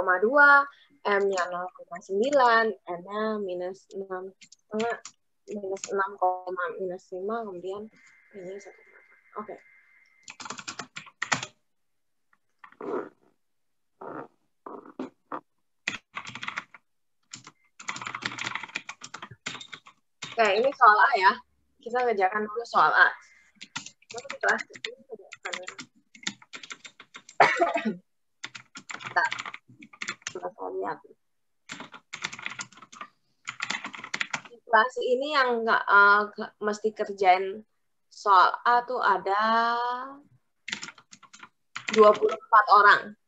M-nya 0,9, N-nya minus 6, minus 6, minus 5, kemudian ini 1. Oke. Oke, ini soal A ya. Kita kerjakan dulu soal A. Bentar. Kita lihat. Kelas ini yang nggak mesti kerjain soal A tuh ada 24 orang.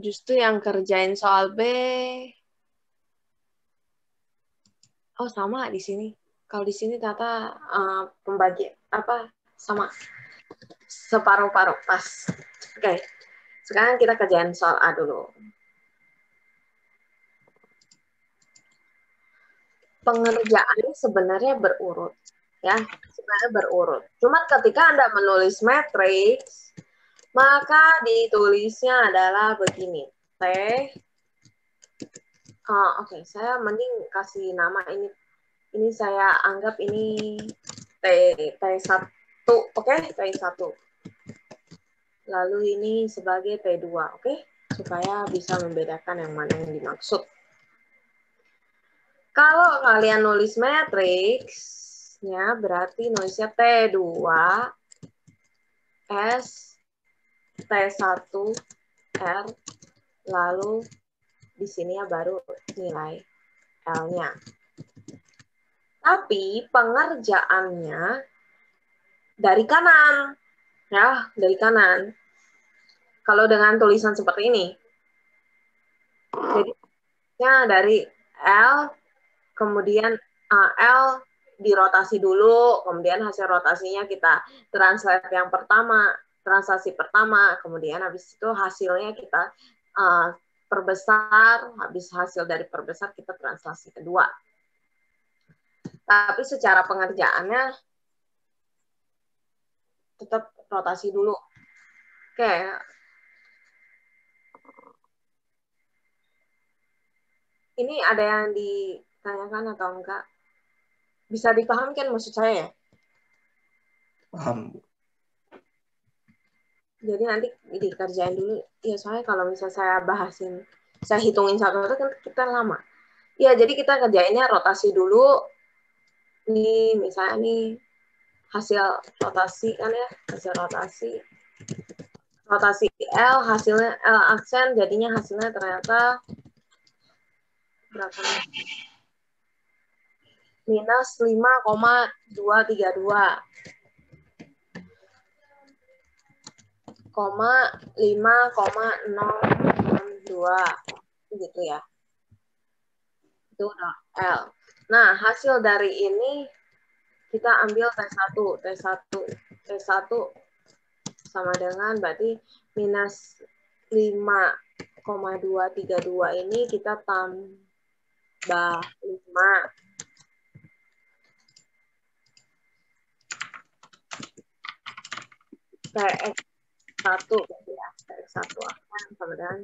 Justru yang kerjain soal B sama di sini. Kalau di sini Tata pembagi sama separuh-paruh pas. Oke. Sekarang kita kerjain soal A dulu. Pengerjaannya sebenarnya berurut, ya. Sebenarnya berurut. Cuma ketika Anda menulis matriks, maka ditulisnya adalah begini. Oke, saya mending kasih nama ini. Ini saya anggap ini T1, oke? T1. Lalu ini sebagai T2, oke? Supaya bisa membedakan yang mana yang dimaksud. Kalau kalian nulis matriksnya berarti nulisnya T2 S T1 R, lalu di sini ya baru nilai L-nya. Tapi pengerjaannya dari kanan. Ya, dari kanan. Kalau dengan tulisan seperti ini. Jadi dari L, kemudian L dirotasi dulu, kemudian hasil rotasinya kita translate yang pertama. translasi pertama, kemudian habis itu hasilnya kita perbesar, habis hasil dari perbesar kita translasi kedua. Tapi secara pengerjaannya tetap rotasi dulu. Oke. Ini ada yang ditanyakan atau enggak? Bisa dipahami kan maksud saya ya? Paham. Jadi nanti dikerjain dulu. Ya soalnya kalau misalnya saya bahasin, saya hitungin satu-satu kan kita lama. Ya jadi kita kerjainnya rotasi dulu. Nih misalnya nih hasil rotasi kan ya, hasil rotasi. Rotasi L, hasilnya L aksen, jadinya hasilnya ternyata berapa nih? Minus 5,232. 5,062 gitu ya. Itu udah L. Nah, hasil dari ini kita ambil T1. T1 sama dengan berarti minus 5,232 ini kita tambah 5. TX1 ya, TX1 akan sama dengan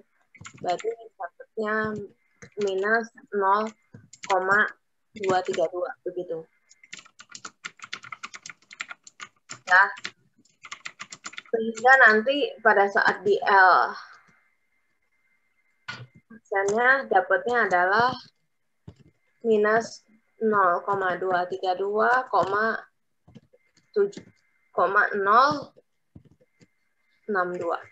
berarti satunya minus 0,232 begitu. Ya. Sehingga nanti pada saat di L aksennya dapatnya adalah minus 0,232,062.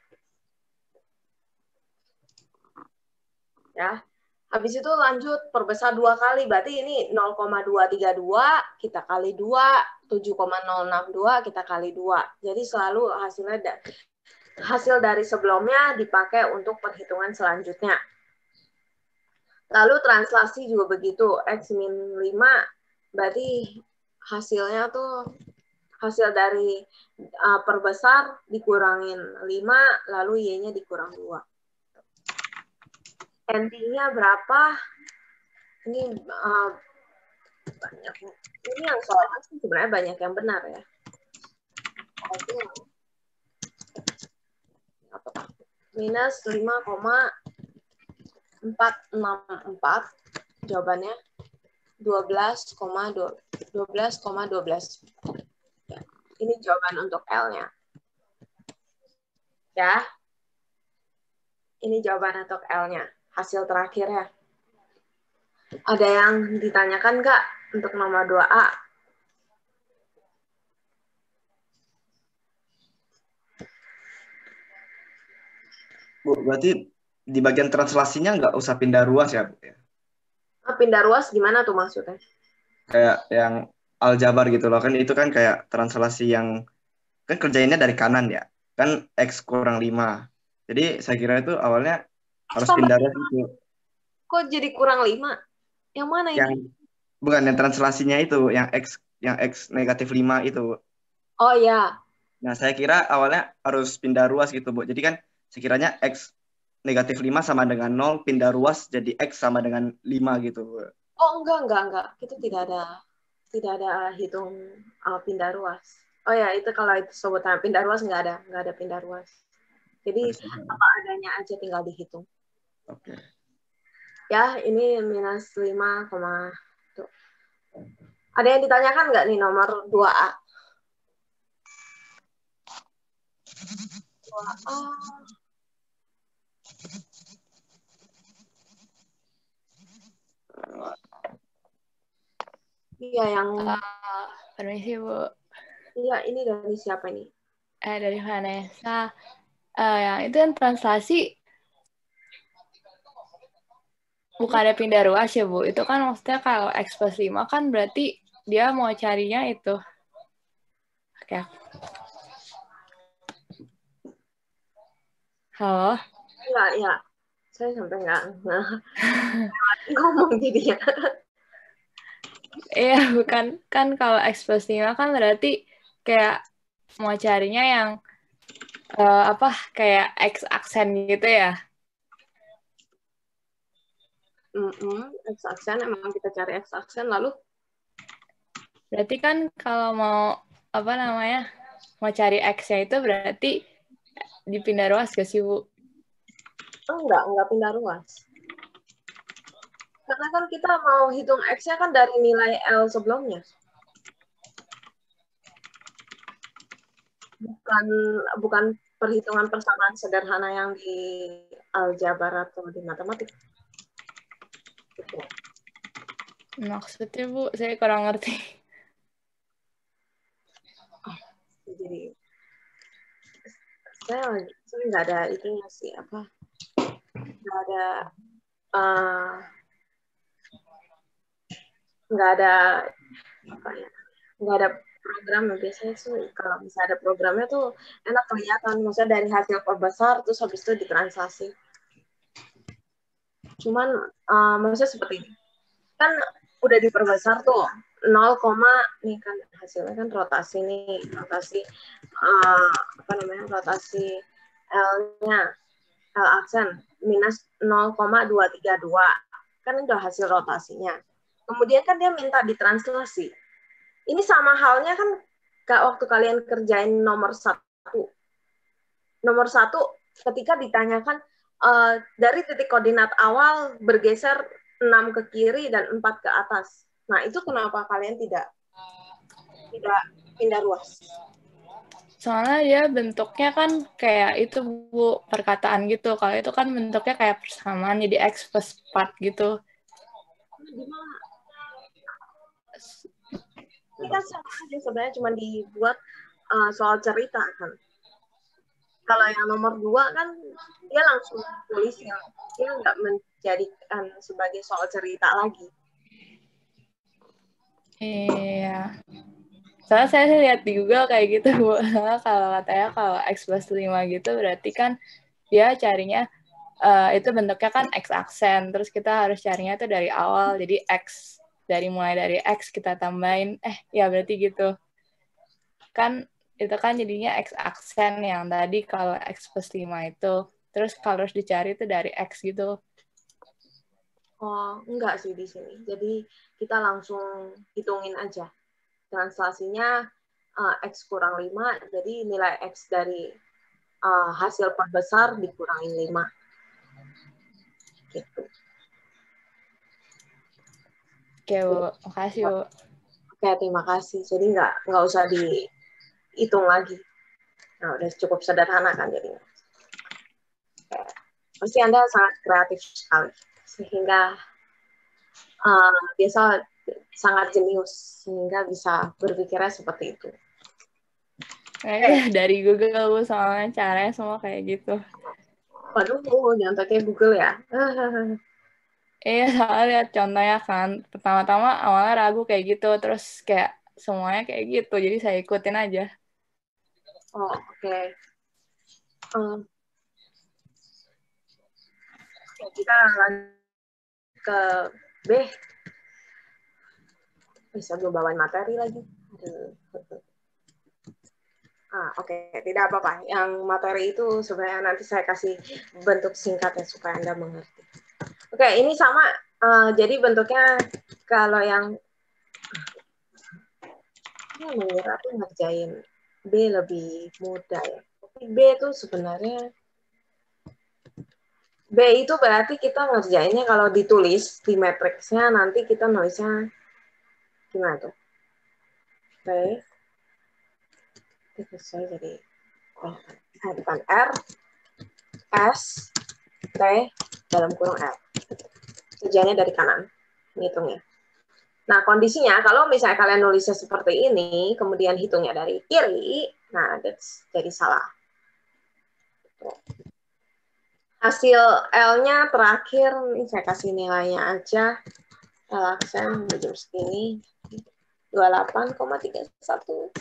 Ya. Habis itu lanjut perbesar 2 kali, berarti ini 0,232 kita kali 2, 7,062 kita kali 2. Jadi selalu hasil dari sebelumnya dipakai untuk perhitungan selanjutnya. Lalu translasi juga begitu, X min 5, berarti hasilnya tuh hasil dari perbesar dikurangin 5, lalu Y-nya dikurang 2. NT-nya berapa? Ini banyak. Ini yang soalnya sebenarnya banyak yang benar ya. Minus 5,464 jawabannya 12,12. Ya, ini jawaban untuk L-nya. Ya. Ini jawaban untuk L-nya. Hasil terakhir ya. Ada yang ditanyakan nggak untuk nomor 2A? Bu, berarti di bagian translasinya nggak usah pindah ruas ya, Bu? Pindah ruas gimana tuh maksudnya? Kayak yang aljabar gitu loh. Kan itu kan kayak translasi yang kan kerjainnya dari kanan ya. Kan X kurang 5. Jadi saya kira itu awalnya harus pindah ruas itu. Kok jadi kurang 5? Yang mana ini? Bukan yang translasinya itu, yang X negatif 5 itu. Oh ya. Nah, saya kira awalnya harus pindah ruas gitu, Bu. Jadi kan sekiranya X negatif 5 sama dengan 0, pindah ruas jadi X sama dengan 5 gitu, Bu. Oh, enggak. Itu tidak ada hitung pindah ruas. Oh ya, itu kalau itu sebutan pindah ruas enggak ada pindah ruas. Jadi apa adanya aja tinggal dihitung. Oke. Ya, ini minus 5, tuh. Ada yang ditanyakan nggak nih nomor 2A? 2A. Iya, yang... Permisi, Bu. Iya, ini dari siapa nih? Dari Vanessa. Yang itu kan translasi bukan ada pindah ruas ya, Bu. Itu kan maksudnya kalau X plus 5 kan berarti dia mau carinya itu. Oke. Halo? Iya. Saya sampai nggak ngomong jadinya. Iya, bukan. Kan kalau X plus 5 kan berarti kayak mau carinya yang apa kayak X aksen gitu ya? X aksen, emang kita cari X aksen, lalu Berarti kan kalau mau apa namanya mau cari X-nya itu berarti dipindah ruas ke sih Bu? enggak pindah ruas. Karena kan kita mau hitung X-nya kan dari nilai L sebelumnya. Bukan perhitungan persamaan sederhana yang di aljabar atau di matematik. Gitu. Maksudnya Bu, saya kurang ngerti. Jadi saya nggak ada itunya sih apa, nggak ada apa ya, nggak ada program. Biasanya sih kalau bisa ada programnya tuh enak kelihatan, maksudnya dari hasil perbesar terus habis itu ditranslasi. Cuman maksudnya seperti ini kan udah diperbesar tuh 0, nih kan hasilnya kan rotasi nih, rotasi apa namanya, rotasi L-nya, L aksen minus 0,232 kan udah hasil rotasinya. Kemudian kan dia minta ditranslasi. Ini sama halnya kan waktu kalian kerjain nomor 1. Nomor 1 ketika ditanyakan dari titik koordinat awal bergeser 6 ke kiri dan 4 ke atas. Nah, itu kenapa kalian tidak pindah ruas? Soalnya dia bentuknya kan kayak itu Bu, perkataan gitu. Kalau itu kan bentuknya kayak persamaan, jadi X plus 4 gitu. Gimana? Ini kan sama aja sebenarnya, cuma dibuat soal cerita kan. Kalau yang nomor 2 kan dia langsung tulis ya, dia nggak menjadikan sebagai soal cerita lagi. Iya. Soalnya saya lihat di Google kayak gitu Bu. Kalau katanya kalau X plus 5 gitu berarti kan dia carinya itu bentuknya kan X aksen. Terus kita harus carinya itu dari awal. Jadi X, mulai dari X kita tambahin. Ya berarti gitu. Kan itu kan jadinya X aksen yang tadi kalau X plus 5 itu. Terus kalau harus dicari itu dari X gitu. Oh, enggak sih di sini. Jadi kita langsung hitungin aja. Translasinya X kurang 5, jadi nilai X dari hasil perbesar dikurangin 5. Gitu. Oke, Bu. Makasih, Bu. Oke, terima kasih. Jadi nggak usah dihitung lagi. Nah, udah cukup sederhana kan jadinya. Pasti Anda sangat kreatif sekali. Sehingga biasa sangat jenius. Sehingga bisa berpikirnya seperti itu. Dari Google, Bu. Soalnya caranya semua kayak gitu. Waduh, jangan pakai Google ya. Iya, soalnya lihat contohnya kan. Pertama-tama awalnya ragu kayak gitu. Terus kayak semuanya kayak gitu. Jadi saya ikutin aja. Oh, oke. Kita lanjut ke B. Bisa gue bawain materi lagi. Oke. Tidak apa-apa. Yang materi itu sebenarnya nanti saya kasih bentuk singkatnya supaya Anda mengerti. Oke, ini sama. Jadi bentuknya kalau yang mengira tuh ngerjain B lebih mudah ya. Tapi B itu sebenarnya B itu berarti kita ngerjainnya kalau ditulis di matriksnya nanti kita nulisnya gimana tuh? B itu saya jadi bukan R S T dalam kurung L. Kerjanya dari kanan, ngitungnya. Nah, kondisinya kalau misalnya kalian nulisnya seperti ini, kemudian hitungnya dari kiri, nah jadi salah. Hasil L-nya terakhir, ini saya kasih nilainya aja. L aksen jam segini, 28,31.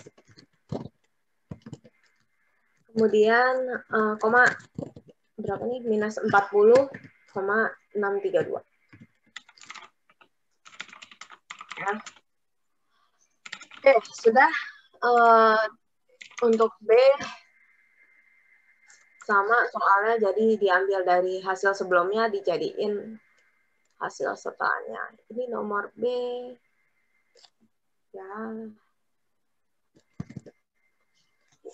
Kemudian, berapa nih? Minus 40,632. Ya. Oke, sudah. Untuk B, sama soalnya jadi diambil dari hasil sebelumnya dijadiin hasil setelahnya. Ini nomor B. Ya.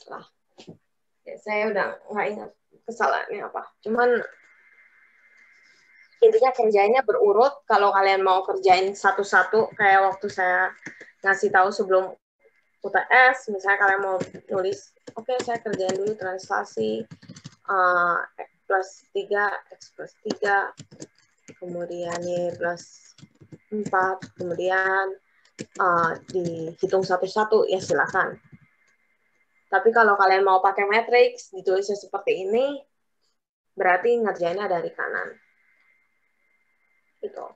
Lah. Ya, saya udah nggak ingat kesalahannya apa. Cuman intinya kerjainnya berurut. Kalau kalian mau kerjain satu-satu, kayak waktu saya ngasih tahu sebelum UTS, misalnya kalian mau nulis, oke, saya kerjain dulu translasi X plus 3, X plus 3, kemudian Y plus 4, kemudian dihitung satu-satu, ya silakan. Tapi kalau kalian mau pakai matrix, ditulisnya seperti ini, berarti ngerjainnya dari kanan. Gitu.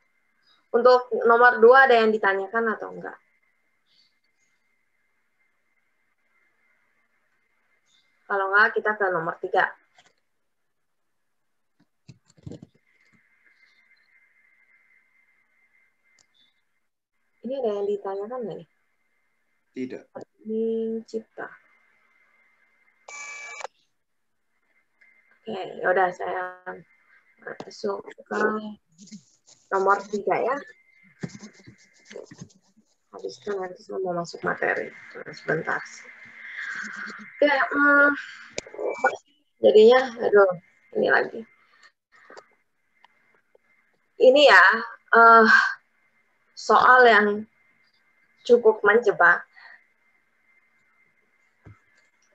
Untuk nomor 2 ada yang ditanyakan atau enggak? Kalau enggak, kita ke nomor 3. Ini ada yang ditanyakan nggak nih? Tidak. Ini cipta. Oke, yaudah saya masuk ke nomor 3 ya. Habis itu nanti saya mau masuk materi. Sebentar. Oke, jadinya, aduh, ini lagi. Ini ya, soal yang cukup menjebak.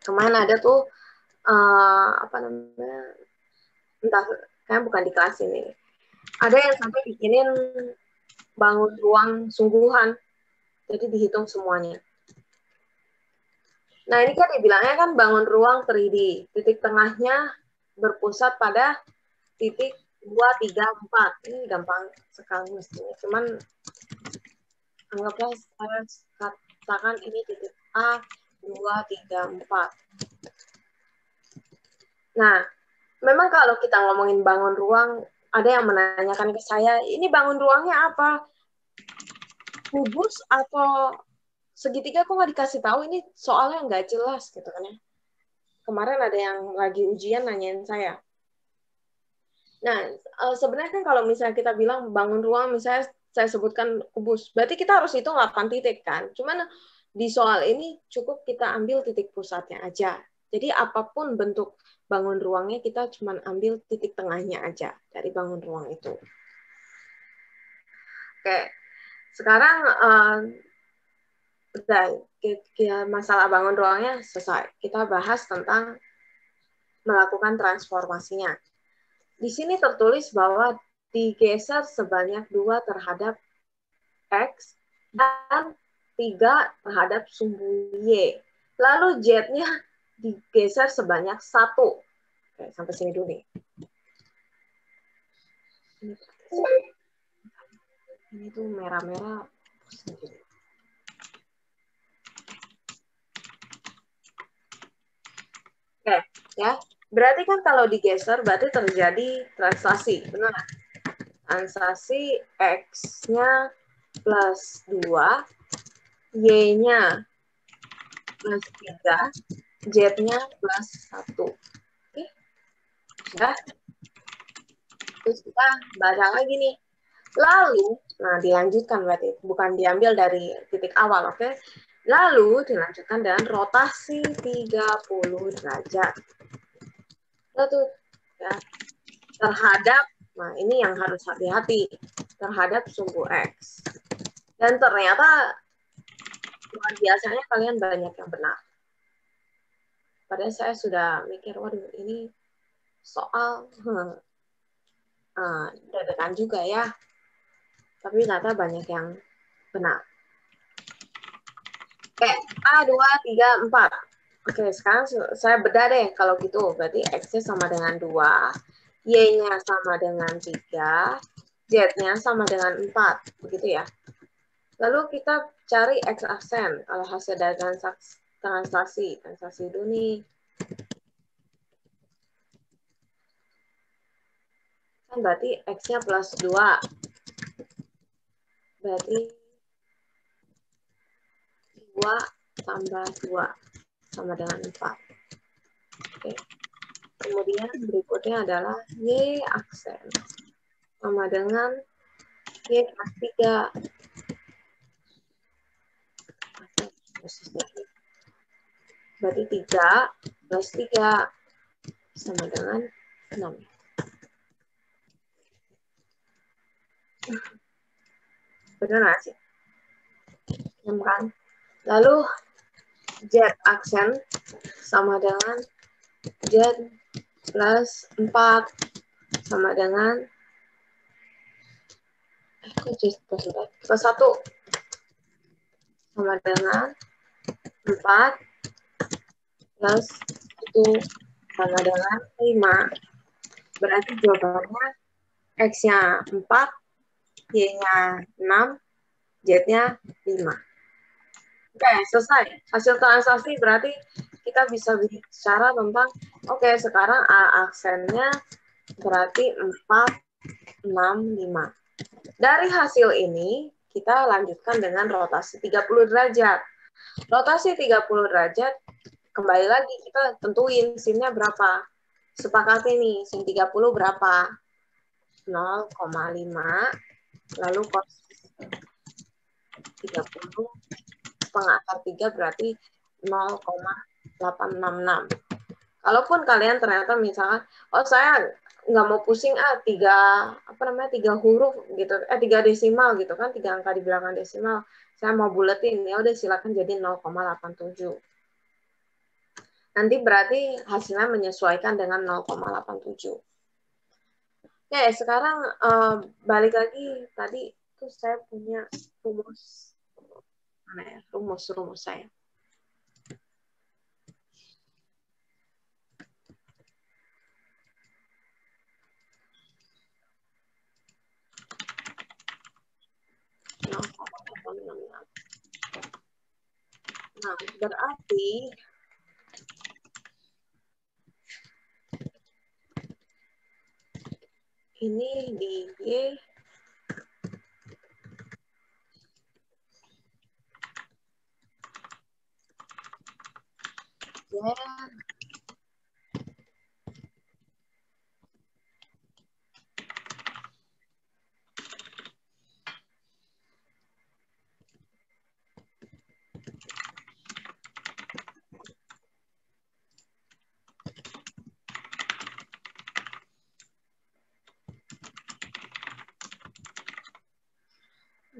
Kemarin ada tuh, apa namanya, entah, kayak bukan di kelas ini. Ada yang sampai bikinin bangun ruang sungguhan, jadi dihitung semuanya. Nah, ini kan dibilangnya kan bangun ruang 3D. Titik tengahnya berpusat pada titik 2, 3, 4. Ini gampang sekali mestinya. Cuman anggaplah saya katakan ini titik A, 2, 3, 4. Nah, memang kalau kita ngomongin bangun ruang, ada yang menanyakan ke saya, ini bangun ruangnya apa? Kubus atau segitiga, kok nggak dikasih tahu, ini soalnya nggak jelas gitu kan ya. Kemarin ada yang lagi ujian nanyain saya. Nah, sebenarnya kan kalau misalnya kita bilang bangun ruang, misalnya saya sebutkan kubus, berarti kita harus hitung 8 titik kan. Cuman di soal ini cukup kita ambil titik pusatnya aja. Jadi apapun bentuk bangun ruangnya, kita cuma ambil titik tengahnya aja dari bangun ruang itu. Oke, sekarang udah masalah bangun ruangnya selesai. Kita bahas tentang melakukan transformasinya. Di sini tertulis bahwa digeser sebanyak 2 terhadap X dan 3 terhadap sumbu Y. Lalu Z-nya digeser sebanyak 1. Oke, sampai sini dulu nih. Ini tuh merah-merah. Oke, ya. Berarti kan kalau digeser berarti terjadi translasi, benar? Translasi X-nya plus 2, Y-nya plus 3, Z-nya plus 1. Oke. Sudah. Terus kita baca lagi nih. Lalu, nah dilanjutkan berarti, bukan diambil dari titik awal, oke? Lalu dilanjutkan dengan rotasi 30 derajat. Lalu, ya, terhadap, nah ini yang harus hati-hati, terhadap sumbu X. Dan ternyata, luar biasanya kalian banyak yang benar. Padahal saya sudah mikir, waduh ini soal dadakan juga ya. Tapi ternyata banyak yang benar. Oke, A, 2, 3, 4. Oke, sekarang saya bedah deh kalau gitu. Berarti X-nya sama dengan 2, Y-nya sama dengan 3, Z-nya sama dengan 4. Begitu ya. Lalu kita cari X aksen. Kalau hasil dari translasi dulu nih. Kan berarti X-nya plus 2. Berarti 2 tambah 2 sama dengan 4. Oke. Kemudian berikutnya adalah Y aksen. Sama dengan Y kelas 3. Berarti 3 plus 3 sama dengan 6. Benar nggak sih? 6 kan? Lalu Z aksen sama dengan Z plus 4 sama dengan plus 1 sama dengan 4 plus 1 sama dengan 5. Berarti jawabannya X-nya 4, Y-nya 6, Z-nya 5. Oke, selesai. Hasil transaksi berarti kita bisa bicara tentang, oke, sekarang A aksennya berarti 4, 6, 5. Dari hasil ini, kita lanjutkan dengan rotasi 30 derajat. Rotasi 30 derajat, kembali lagi kita tentuin sinnya berapa. Sepakati nih, sin 30 berapa? 0,5, lalu cos 30 setengah akar 3 berarti 0,866. Kalaupun kalian ternyata misalkan, oh saya nggak mau pusing 3 huruf gitu, 3 desimal gitu kan, 3 angka di belakang desimal, saya mau buletin, ya udah silakan jadi 0,87. Nanti berarti hasilnya menyesuaikan dengan 0,87. Oke, sekarang balik lagi tadi tuh saya punya rumus. Mana ya? Rumus saya. Nah, berarti ini di Y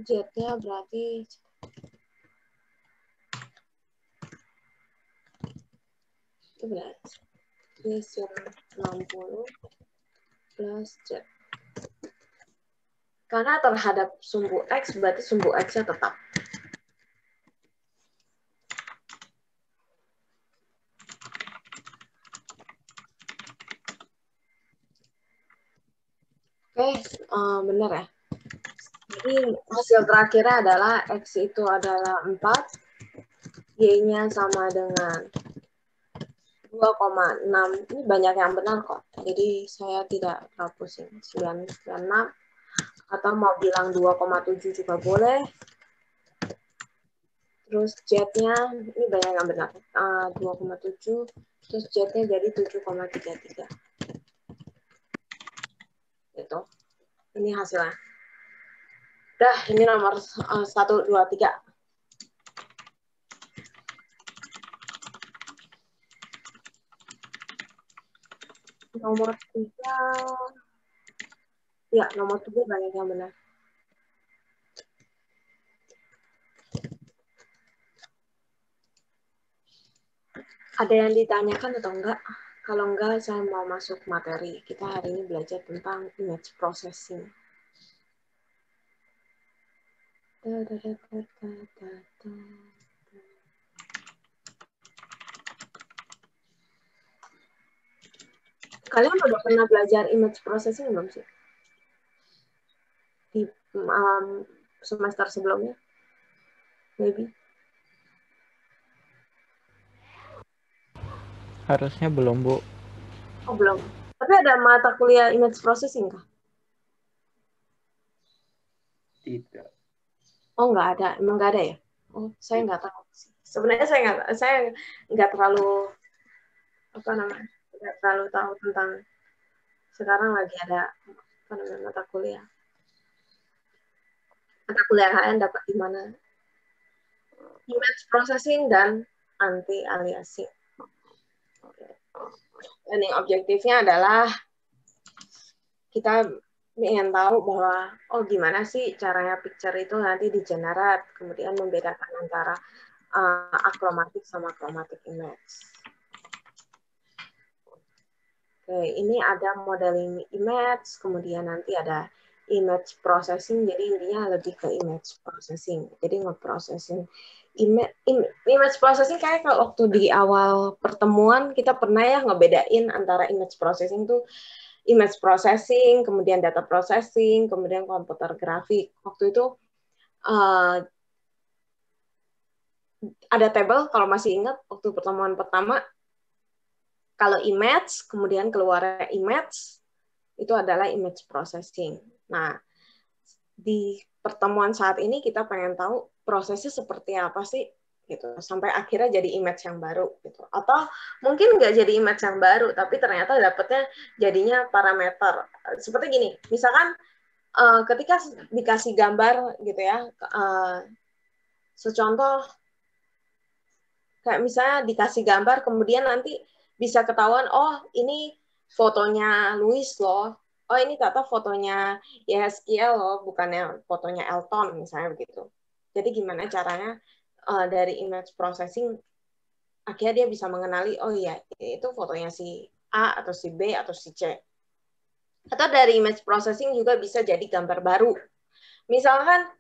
Z-nya berarti itu berarti Y 60 plus Z. Karena terhadap sumbu X berarti sumbu X-nya tetap. Oke, benar ya. Jadi hasil terakhirnya adalah X itu adalah 4, Y-nya sama dengan 2,6. Ini banyak yang benar kok. Jadi saya tidak terlalu pusing. 996 atau mau bilang 2,7 juga boleh. Terus Z-nya ini banyak yang benar. 2,7 terus Z-nya jadi 7,33. Gitu. Ini hasilnya. Udah, ini nomor 1, 2, 3. Nomor 3. Ya, nomor 3 banyak yang benar. Ada yang ditanyakan atau enggak? Kalau enggak, saya mau masuk materi. Kita hari ini belajar tentang image processing. Kalian udah pernah belajar image processing belum sih? Di semester sebelumnya? Maybe. Harusnya belum, Bu. Oh, belum. Tapi ada mata kuliah image processing kah? Tidak. Oh, nggak ada. Emang nggak ada ya? Oh, saya nggak tahu. Sebenarnya saya nggak terlalu apa namanya nggak terlalu tahu tentang sekarang lagi ada apa namanya mata kuliah HN dapat di mana image processing dan anti aliasing. Dan yang objektifnya adalah kita ingin tahu bahwa gimana sih caranya picture itu nanti di-generate, kemudian membedakan antara achromatic sama chromatic image. Oke, ini ada modeling image, kemudian nanti ada image processing, jadi intinya lebih ke image processing. Jadi nge-processing image processing kayak kalau waktu di awal pertemuan kita pernah ya ngebedain antara image processing tuh image processing, kemudian data processing, kemudian komputer grafik. Waktu itu ada table, kalau masih ingat, waktu pertemuan pertama, kalau image, kemudian keluar image, itu adalah image processing. Nah, di pertemuan saat ini kita pengen tahu prosesnya seperti apa sih, gitu sampai akhirnya jadi image yang baru gitu, atau mungkin nggak jadi image yang baru tapi ternyata dapetnya jadinya parameter seperti gini, misalkan ketika dikasih gambar gitu ya, secontoh kayak misalnya dikasih gambar kemudian nanti bisa ketahuan ini fotonya Louis loh, ini ternyata fotonya Yeskiel loh, bukannya fotonya Elton misalnya begitu. Jadi gimana caranya dari image processing akhirnya dia bisa mengenali iya itu fotonya si A atau si B atau si C. Atau dari image processing juga bisa jadi gambar baru. Misalkan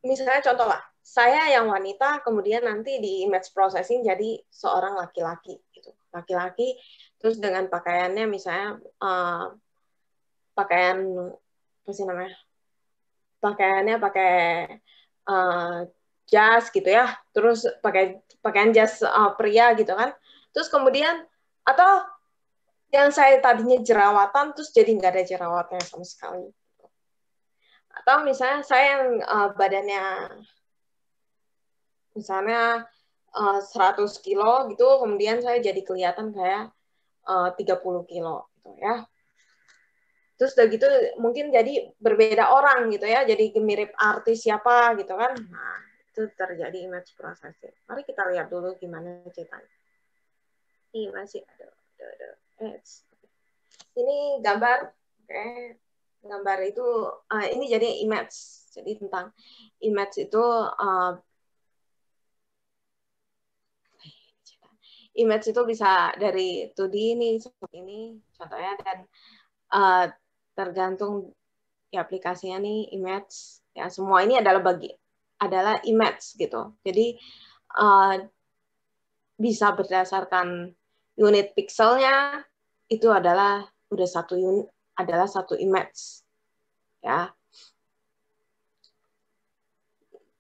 misalnya contoh lah, saya yang wanita kemudian nanti di image processing jadi seorang laki-laki gitu. Laki-laki terus dengan pakaiannya misalnya pakaian apa sih namanya? Pakaiannya pakai jas gitu ya, terus pakaian jas pria gitu kan, terus kemudian atau yang saya tadinya jerawatan terus jadi nggak ada jerawatnya sama sekali, atau misalnya saya yang badannya misalnya 100 kilo gitu, kemudian saya jadi kelihatan kayak 30 kilo gitu ya. Terus udah gitu mungkin jadi berbeda orang gitu ya, jadi mirip artis siapa gitu kan. Nah, itu terjadi image processing. Mari kita lihat dulu gimana ceritanya. Ini masih ada. Ini gambar, oke. Gambar itu ini jadi image. Jadi tentang image itu image itu bisa dari 2D ini seperti ini contohnya, dan tergantung di aplikasinya nih image ya, semua ini adalah image gitu. Jadi bisa berdasarkan unit pixelnya itu adalah udah satu image ya.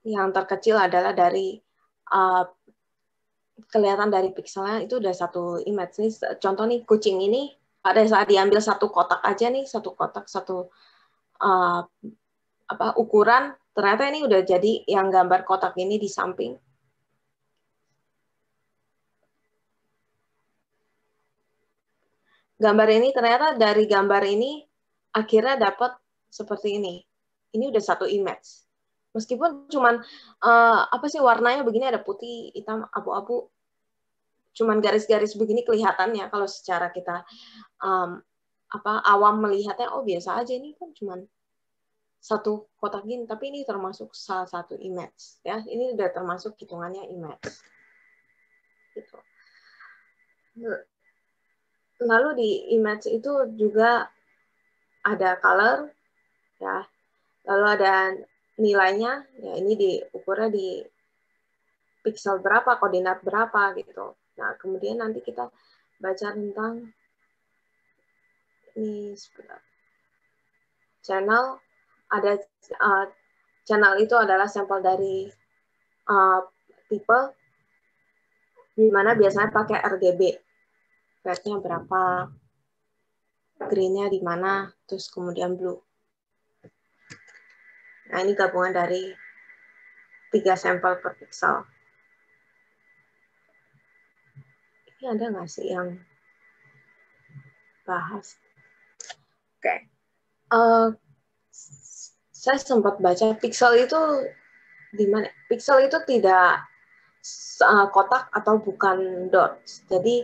Yang terkecil adalah dari kelihatan dari pixelnya itu udah satu image nih. Contoh nih kucing ini pada saat diambil satu kotak aja nih, satu kotak satu ukuran, ternyata ini udah jadi yang gambar kotak ini di samping. Gambar ini ternyata dari gambar ini akhirnya dapat seperti ini. Ini udah satu image. Meskipun cuman apa sih warnanya begini, ada putih, hitam, abu-abu. Cuman garis-garis begini kelihatannya kalau secara kita awam melihatnya biasa aja, ini kan cuman satu kotak gini, tapi ini termasuk salah satu image ya. Ini udah termasuk hitungannya image. Gitu. Lalu di image itu juga ada color ya. Lalu ada nilainya ya, ini diukurnya di pixel berapa, koordinat berapa gitu. Nah, kemudian nanti kita baca tentang ini sebentar. Channel, ada channel itu adalah sampel dari tipe di mana biasanya pakai RGB. Rednya berapa, green-nya di mana, terus kemudian blue. Nah, ini gabungan dari 3 sampel per pixel. Ini ada nggak sih yang bahas? Oke. Saya sempat baca pixel itu di mana? Pixel itu tidak kotak atau bukan dots. Jadi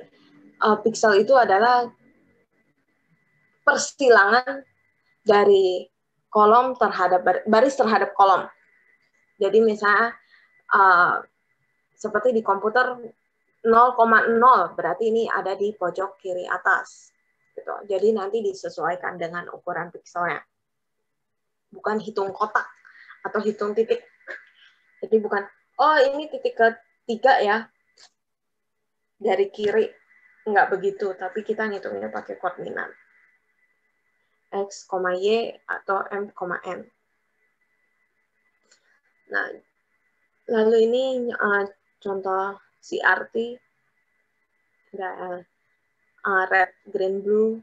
pixel itu adalah persilangan dari kolom terhadap baris terhadap kolom. Jadi misalnya seperti di komputer 0,0 berarti ini ada di pojok kiri atas. Gitu. Jadi nanti disesuaikan dengan ukuran pixelnya. Bukan hitung kotak atau hitung titik. Jadi bukan, oh ini titik ketiga ya, dari kiri. Enggak begitu, tapi kita ngitungnya pakai koordinat. X, Y, atau M, N. Nah, lalu ini contoh CRT, ada red, green, blue.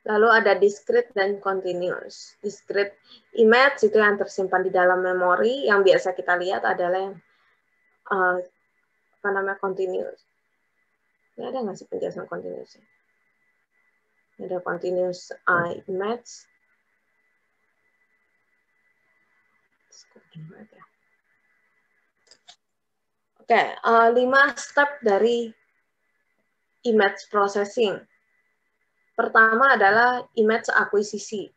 Lalu ada discrete dan continuous. Discrete image itu yang tersimpan di dalam memori, yang biasa kita lihat adalah yang continuous. Ini ada nggak sih penjelasan continuous? Ada continuous image. Oke, 5 step dari image processing. Pertama adalah image akuisisi.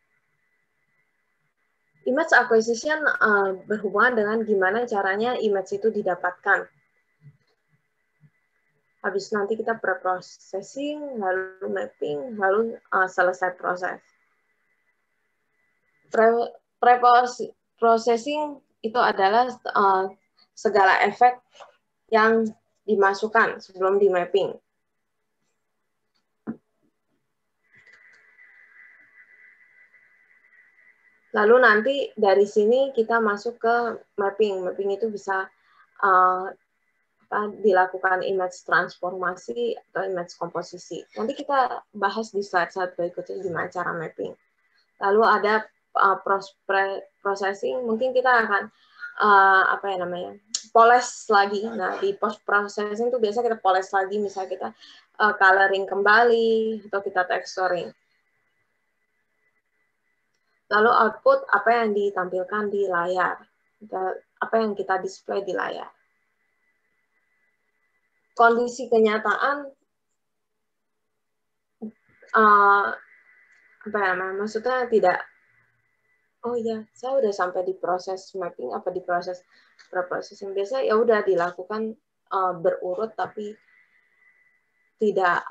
Image acquisition berhubungan dengan gimana caranya image itu didapatkan. Habis nanti kita pre-processing, lalu mapping, lalu selesai proses. Pre-processing itu adalah segala efek yang dimasukkan sebelum di mapping. Lalu nanti dari sini kita masuk ke mapping. Mapping itu bisa dilakukan image transformasi atau image komposisi. Nanti kita bahas di slide-slide berikutnya gimana cara mapping. Lalu ada processing, mungkin kita akan poles lagi. Nah, di post processing itu biasa kita poles lagi, misalnya kita coloring kembali atau kita texturing. Lalu output, apa yang ditampilkan di layar, apa yang kita display di layar. Kondisi kenyataan, maksudnya tidak, oh ya, saya udah sampai di proses mapping, apa di proses pre-processing. Biasa ya udah dilakukan berurut, tapi tidak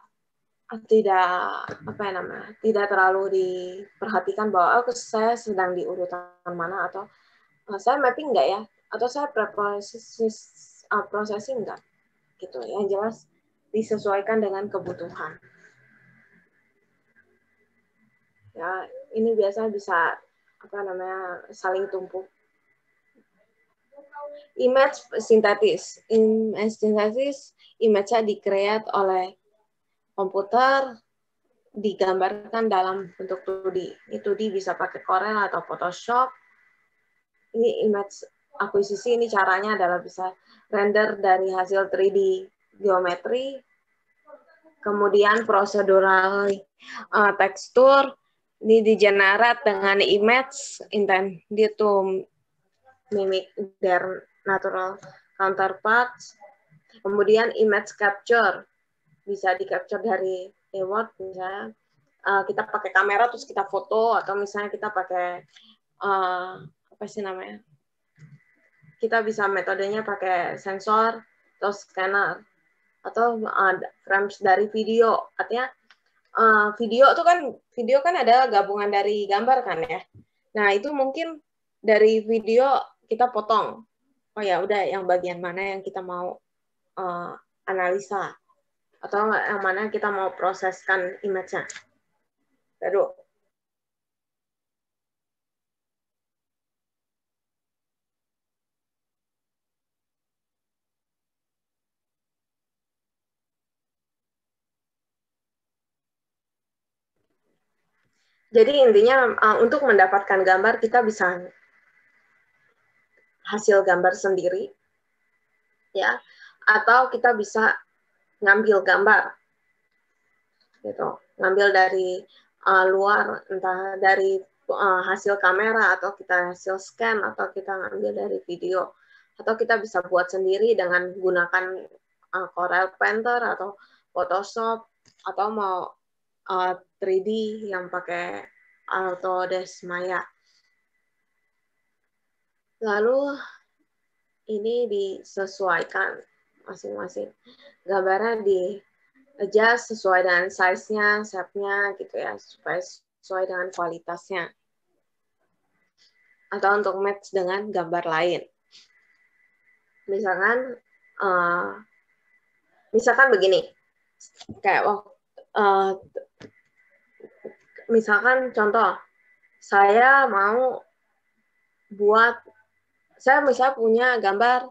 tidak terlalu diperhatikan bahwa saya sedang di urutan mana, atau saya mapping enggak ya, atau saya processing enggak, gitu. Yang jelas disesuaikan dengan kebutuhan. Ya, ini biasa bisa saling tumpuk. Image sintetis. Image sintetis, image-nya di-create oleh komputer, digambarkan dalam bentuk 2D. Ini 2D bisa pakai Corel atau Photoshop. Ini image akuisisi, ini caranya adalah bisa render dari hasil 3D geometri, kemudian procedural tekstur, ini di-generate dengan image, intended to mimic their natural counterparts. Kemudian image capture, bisa di-capture dari reward, misalnya kita pakai kamera terus kita foto, atau misalnya kita pakai kita bisa metodenya pakai sensor atau scanner, atau frames dari video. Artinya video kan ada gabungan dari gambar kan ya. Nah, itu mungkin dari video kita potong. Oh ya udah, yang bagian mana yang kita mau analisa, atau yang mana kita mau proseskan image-nya. Baru. Jadi intinya untuk mendapatkan gambar kita bisa hasil gambar sendiri, ya, atau kita bisa ngambil gambar gitu, ngambil dari luar, entah dari hasil kamera atau kita hasil scan atau kita ngambil dari video, atau kita bisa buat sendiri dengan gunakan Corel Painter atau Photoshop, atau mau 3D yang pakai Autodesk Maya. Lalu ini disesuaikan masing-masing gambarnya, di adjust sesuai dengan size-nya, shape-nya gitu ya, supaya sesuai dengan kualitasnya. Atau untuk match dengan gambar lain. Misalkan begini, kayak misalkan contoh, saya mau buat, saya misalnya punya gambar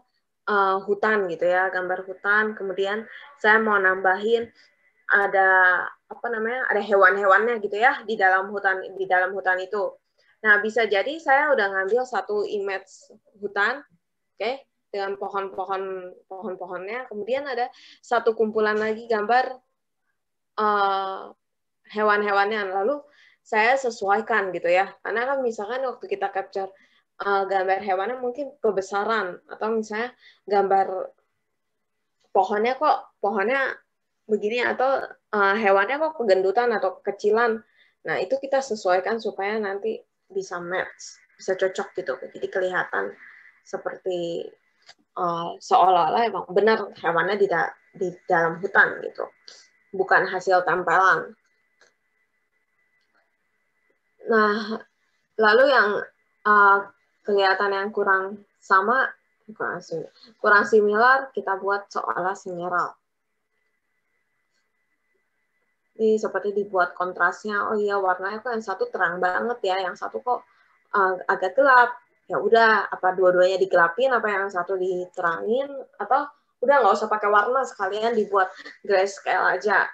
hutan gitu ya, gambar hutan, kemudian saya mau nambahin ada ada hewan-hewannya gitu ya di dalam hutan itu. Nah, bisa jadi saya udah ngambil satu image hutan, oke, dengan pohon-pohonnya, kemudian ada satu kumpulan lagi gambar hewan-hewannya, lalu saya sesuaikan gitu ya, karena kan misalkan waktu kita capture gambar hewannya mungkin kebesaran, atau misalnya gambar pohonnya begini, atau hewannya kok kegendutan atau kekecilan. Nah, itu kita sesuaikan supaya nanti bisa match, bisa cocok gitu. Jadi kelihatan seperti seolah-olah emang benar hewannya di dalam hutan gitu, bukan hasil tempelan. Nah, lalu yang kelihatan yang kurang sama, kurang similar, kita buat seolah similar. Ini seperti dibuat kontrasnya. Oh iya, warnanya kok yang satu terang banget ya, yang satu kok agak gelap. Ya udah, apa dua-duanya digelapin, apa yang satu diterangin, atau udah nggak usah pakai warna, sekalian dibuat grayscale aja.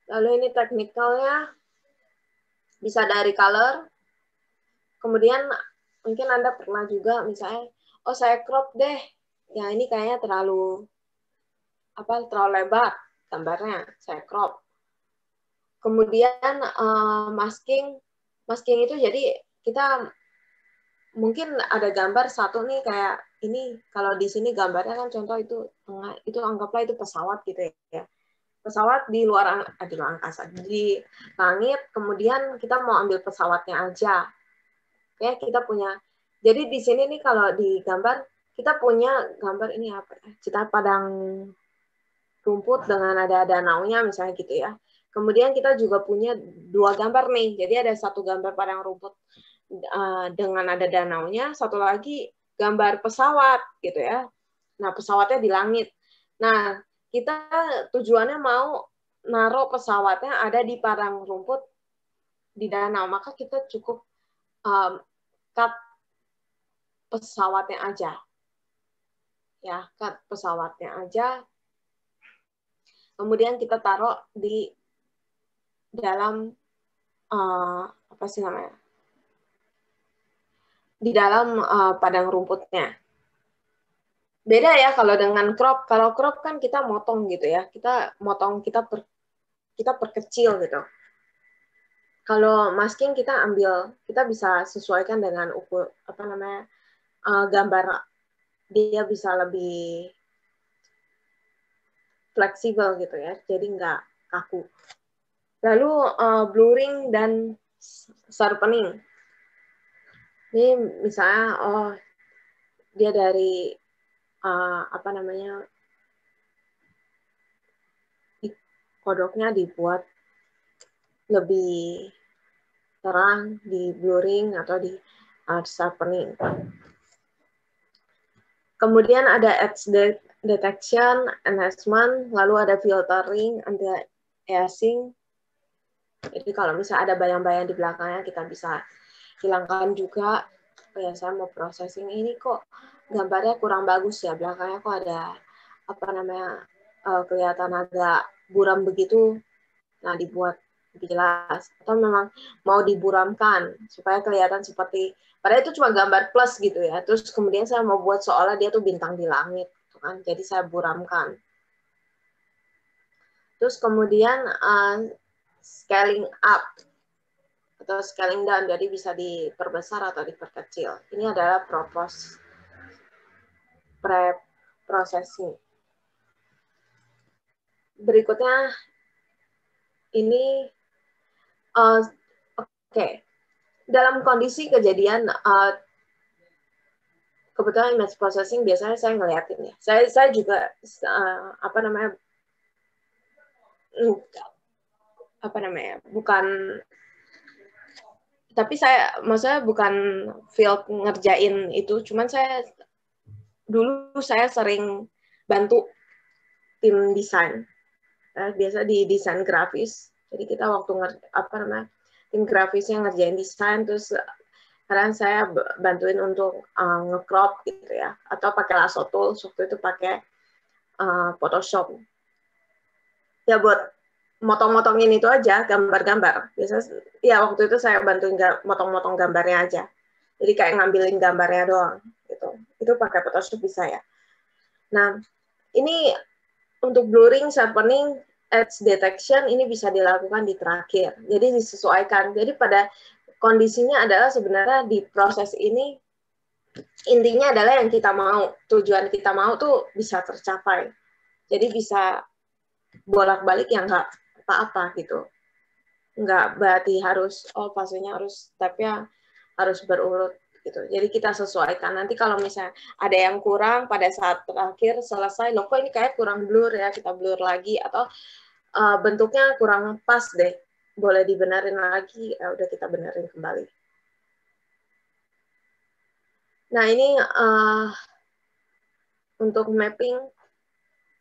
Lalu ini teknikalnya, bisa dari color. Kemudian mungkin Anda pernah juga misalnya, oh saya crop deh, ya ini kayaknya terlalu lebar gambarnya, saya crop. Kemudian masking itu jadi kita mungkin ada gambar satu nih kayak ini, kalau di sini gambarnya kan contoh itu anggaplah itu pesawat gitu ya. Pesawat di luar angkasa, di langit, kemudian kita mau ambil pesawatnya aja. Oke, kita punya. Jadi di sini nih kalau di gambar kita punya gambar ini apa ya? Kita padang rumput dengan ada danaunya misalnya gitu ya. Kemudian kita juga punya dua gambar nih. Jadi ada satu gambar padang rumput dengan ada danaunya, satu lagi gambar pesawat gitu ya. Nah, pesawatnya di langit. Nah, kita tujuannya mau naruh pesawatnya ada di padang rumput di danau, maka kita cukup cut pesawatnya aja. Ya, cut pesawatnya aja. Kemudian kita taruh di dalam apa sih namanya? Di dalam padang rumputnya. Beda ya kalau dengan crop. Kalau crop kan kita motong gitu ya. Kita motong, kita perkecil gitu. Kalau masking kita bisa sesuaikan dengan ukur gambar, dia bisa lebih fleksibel gitu ya. Jadi nggak kaku. Lalu blurring dan sharpening. Ini misalnya dia dari kodoknya dibuat lebih terang, di blurring atau di sharpening. Kemudian ada edge detection, enhancement, lalu ada filtering, anti-aliasing. Jadi kalau misalnya ada bayang-bayang di belakangnya, kita bisa hilangkan juga. Oh ya, saya mau processing ini kok gambarnya kurang bagus ya, belakangnya kok ada kelihatan agak buram begitu. Nah, dibuat lebih jelas. Atau memang mau diburamkan supaya kelihatan seperti Padahal itu cuma gambar plus gitu ya. Terus kemudian saya mau buat seolah dia tuh bintang di langit, gitu kan. Jadi saya buramkan. Terus kemudian scaling up atau scaling down, jadi bisa diperbesar atau diperkecil. Ini adalah pre-processing. Berikutnya ini oke. Dalam kondisi kejadian kebetulan image processing biasanya saya ngeliatin ya. Saya juga bukan, tapi maksudnya bukan field ngerjain itu, cuman dulu saya sering bantu tim desain. Biasa di desain grafis. Jadi kita waktu tim grafisnya ngerjain desain, terus kadang saya bantuin untuk nge-crop gitu ya, atau pakai lasso tools, waktu itu pakai Photoshop. Ya buat motong-motongin itu aja, gambar-gambar. Biasa ya waktu itu saya bantuin motong-motong gambarnya aja. Jadi kayak ngambilin gambarnya doang gitu. Itu pakai Photoshop bisa ya. Nah, ini untuk blurring, sharpening, edge detection ini bisa dilakukan di terakhir. Jadi disesuaikan. Jadi pada kondisinya adalah sebenarnya di proses ini intinya adalah yang kita mau, tujuan kita mau tuh bisa tercapai. Jadi bisa bolak-balik yang nggak apa-apa gitu. Nggak berarti harus, fasenya harus, tapi ya harus berurut gitu. Jadi kita sesuaikan. Nanti kalau misalnya ada yang kurang pada saat terakhir selesai, loh kok ini kayak kurang blur ya, kita blur lagi, atau bentuknya kurang pas deh, boleh dibenerin lagi, udah kita benerin kembali. Nah ini untuk mapping,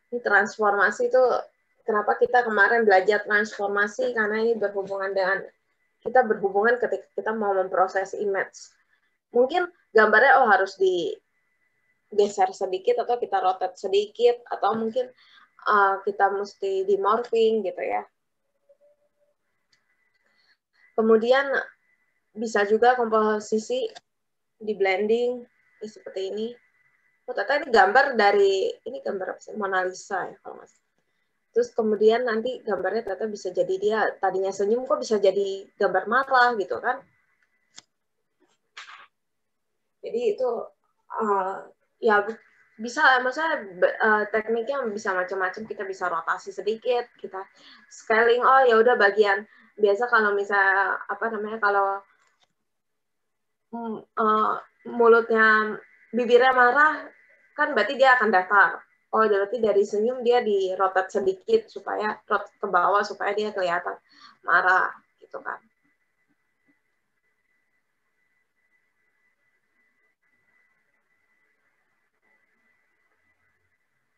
ini transformasi itu kenapa kita kemarin belajar transformasi, karena ini berhubungan ketika kita mau memproses image. Mungkin gambarnya harus digeser sedikit, atau kita rotate sedikit, atau mungkin kita mesti di morphing gitu ya. Kemudian bisa juga komposisi di blending seperti ini. Ternyata ini gambar ini gambar Mona Lisa ya kalau nggak salah. Terus kemudian nanti gambarnya ternyata bisa jadi dia tadinya senyum kok bisa jadi gambar marah gitu kan. Jadi itu ya bisa, maksudnya tekniknya bisa macam-macam. Kita bisa rotasi sedikit, kita scaling. Ya udah bagian biasa kalau misalnya kalau mulutnya, bibirnya marah kan berarti dia akan datar. Berarti dari senyum dia di rotate sedikit supaya rotate ke bawah supaya dia kelihatan marah gitu kan.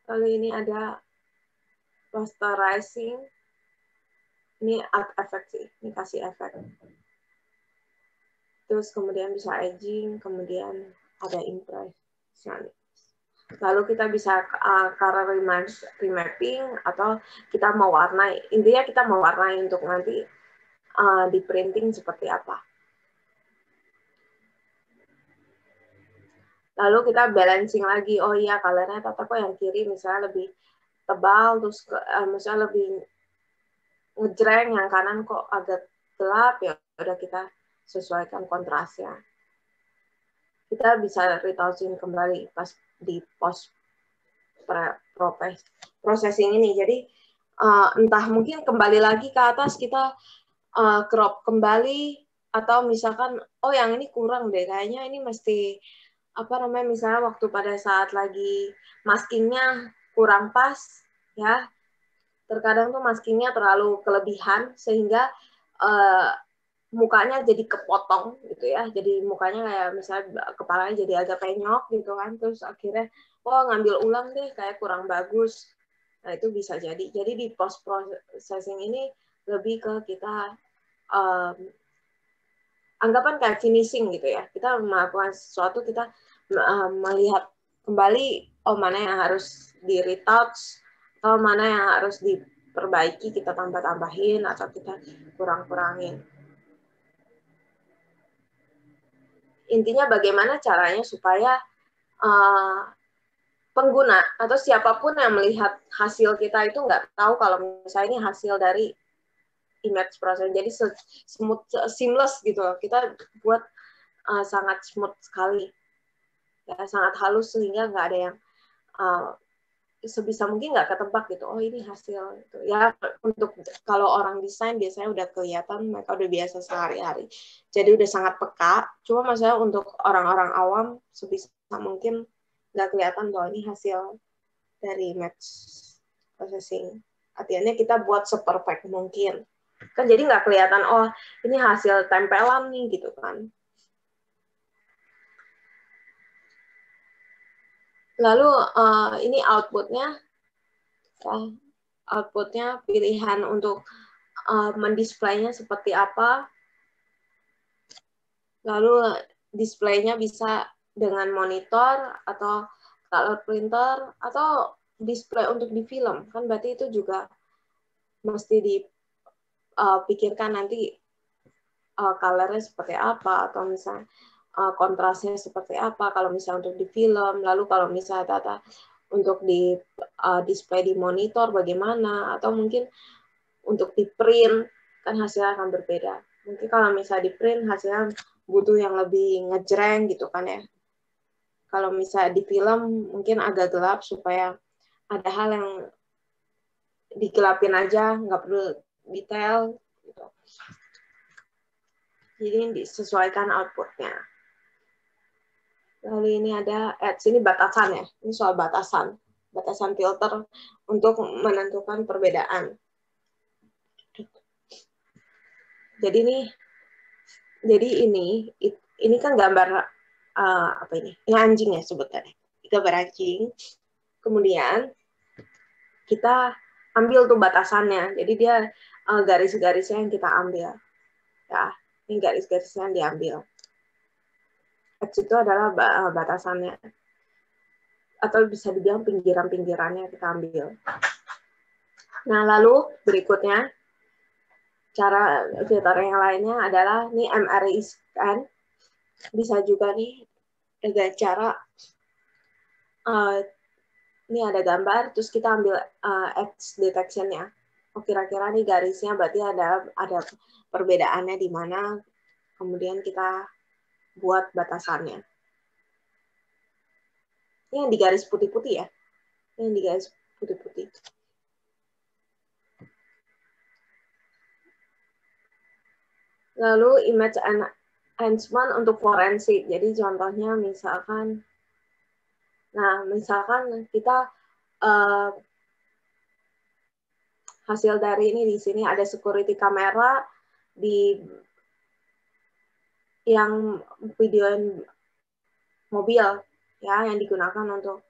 Lalu ini ada rasterizing. Ini art effect sih, ini kasih efek. Terus kemudian bisa edging, kemudian ada impression. Lalu kita bisa color remapping, atau kita mau warnai. Intinya kita mau warnai untuk nanti di printing seperti apa. Lalu kita balancing lagi, iya colornya kok yang kiri misalnya lebih tebal, terus misalnya lebih ngejreng, yang kanan kok agak gelap, ya udah kita sesuaikan kontrasnya. Kita bisa retouching kembali pas di post processing ini. Jadi entah mungkin kembali lagi ke atas kita crop kembali, atau misalkan yang ini kurang deh, kayaknya ini mesti misalnya waktu pada saat lagi maskingnya kurang pas ya, terkadang tuh maskingnya terlalu kelebihan sehingga mukanya jadi kepotong gitu ya, jadi mukanya kayak misalnya kepalanya jadi agak penyok gitu kan, terus akhirnya ngambil ulang deh kayak kurang bagus. Nah itu bisa jadi di post processing ini lebih ke kita anggapan kayak finishing gitu ya, kita melakukan sesuatu, kita melihat kembali mana yang harus di retouch, atau mana yang harus diperbaiki, kita tambah-tambahin atau kita kurang-kurangin. intinya bagaimana caranya supaya pengguna atau siapapun yang melihat hasil kita itu nggak tahu kalau misalnya ini hasil dari image processing. Jadi smooth, seamless gitu loh. Kita buat sangat smooth sekali, ya, sangat halus sehingga nggak ada yang sebisa mungkin nggak ketebak gitu. Oh ini hasil gitu. Ya untuk kalau orang desain biasanya udah kelihatan, mereka udah biasa sehari-hari. Jadi udah sangat peka. Cuma maksudnya untuk orang-orang awam sebisa mungkin nggak kelihatan bahwa ini hasil dari image processing. Artinya kita buat seperfect mungkin. Kan jadi nggak kelihatan, oh ini hasil tempelan nih gitu kan. Lalu ini outputnya, pilihan untuk mendisplaynya seperti apa. Lalu displaynya bisa dengan monitor atau color printer atau display untuk di film. Kan berarti itu juga mesti dipikirkan nanti colornya seperti apa atau misalnya kontrasnya seperti apa kalau misalnya untuk di film, lalu kalau misalnya data untuk di display di monitor bagaimana, atau mungkin untuk di print kan hasilnya akan berbeda. Mungkin kalau misalnya di print hasilnya butuh yang lebih ngejreng gitu kan ya. Kalau misalnya di film mungkin agak gelap supaya ada hal yang digelapin aja, nggak perlu detail gitu. Jadi disesuaikan outputnya. Lalu ini ada ads, ini batasan ya. Ini soal batasan filter untuk menentukan perbedaan. Jadi ini kan gambar apa ini? Ini anjing ya sebutannya. Gambar anjing. Kemudian kita ambil tuh batasannya. Jadi dia garis-garisnya yang kita ambil. Ya, ini garis-garisnya yang diambil. Itu adalah batasannya, atau bisa dibilang pinggiran-pinggirannya kita ambil. Nah, lalu berikutnya cara filter yang lainnya adalah ini MRI scan. Bisa juga nih dengan cara ini ada gambar, terus kita ambil edge detection-nya. Oh, kira-kira nih garisnya berarti ada perbedaannya di mana, kemudian kita buat batasannya. Ini yang di garis putih-putih ya. Ini yang di garis putih-putih. Lalu image enhancement untuk forensik. Jadi contohnya misalkan, kita hasil dari ini di sini ada security kamera di yang videoin mobil ya yang digunakan untuk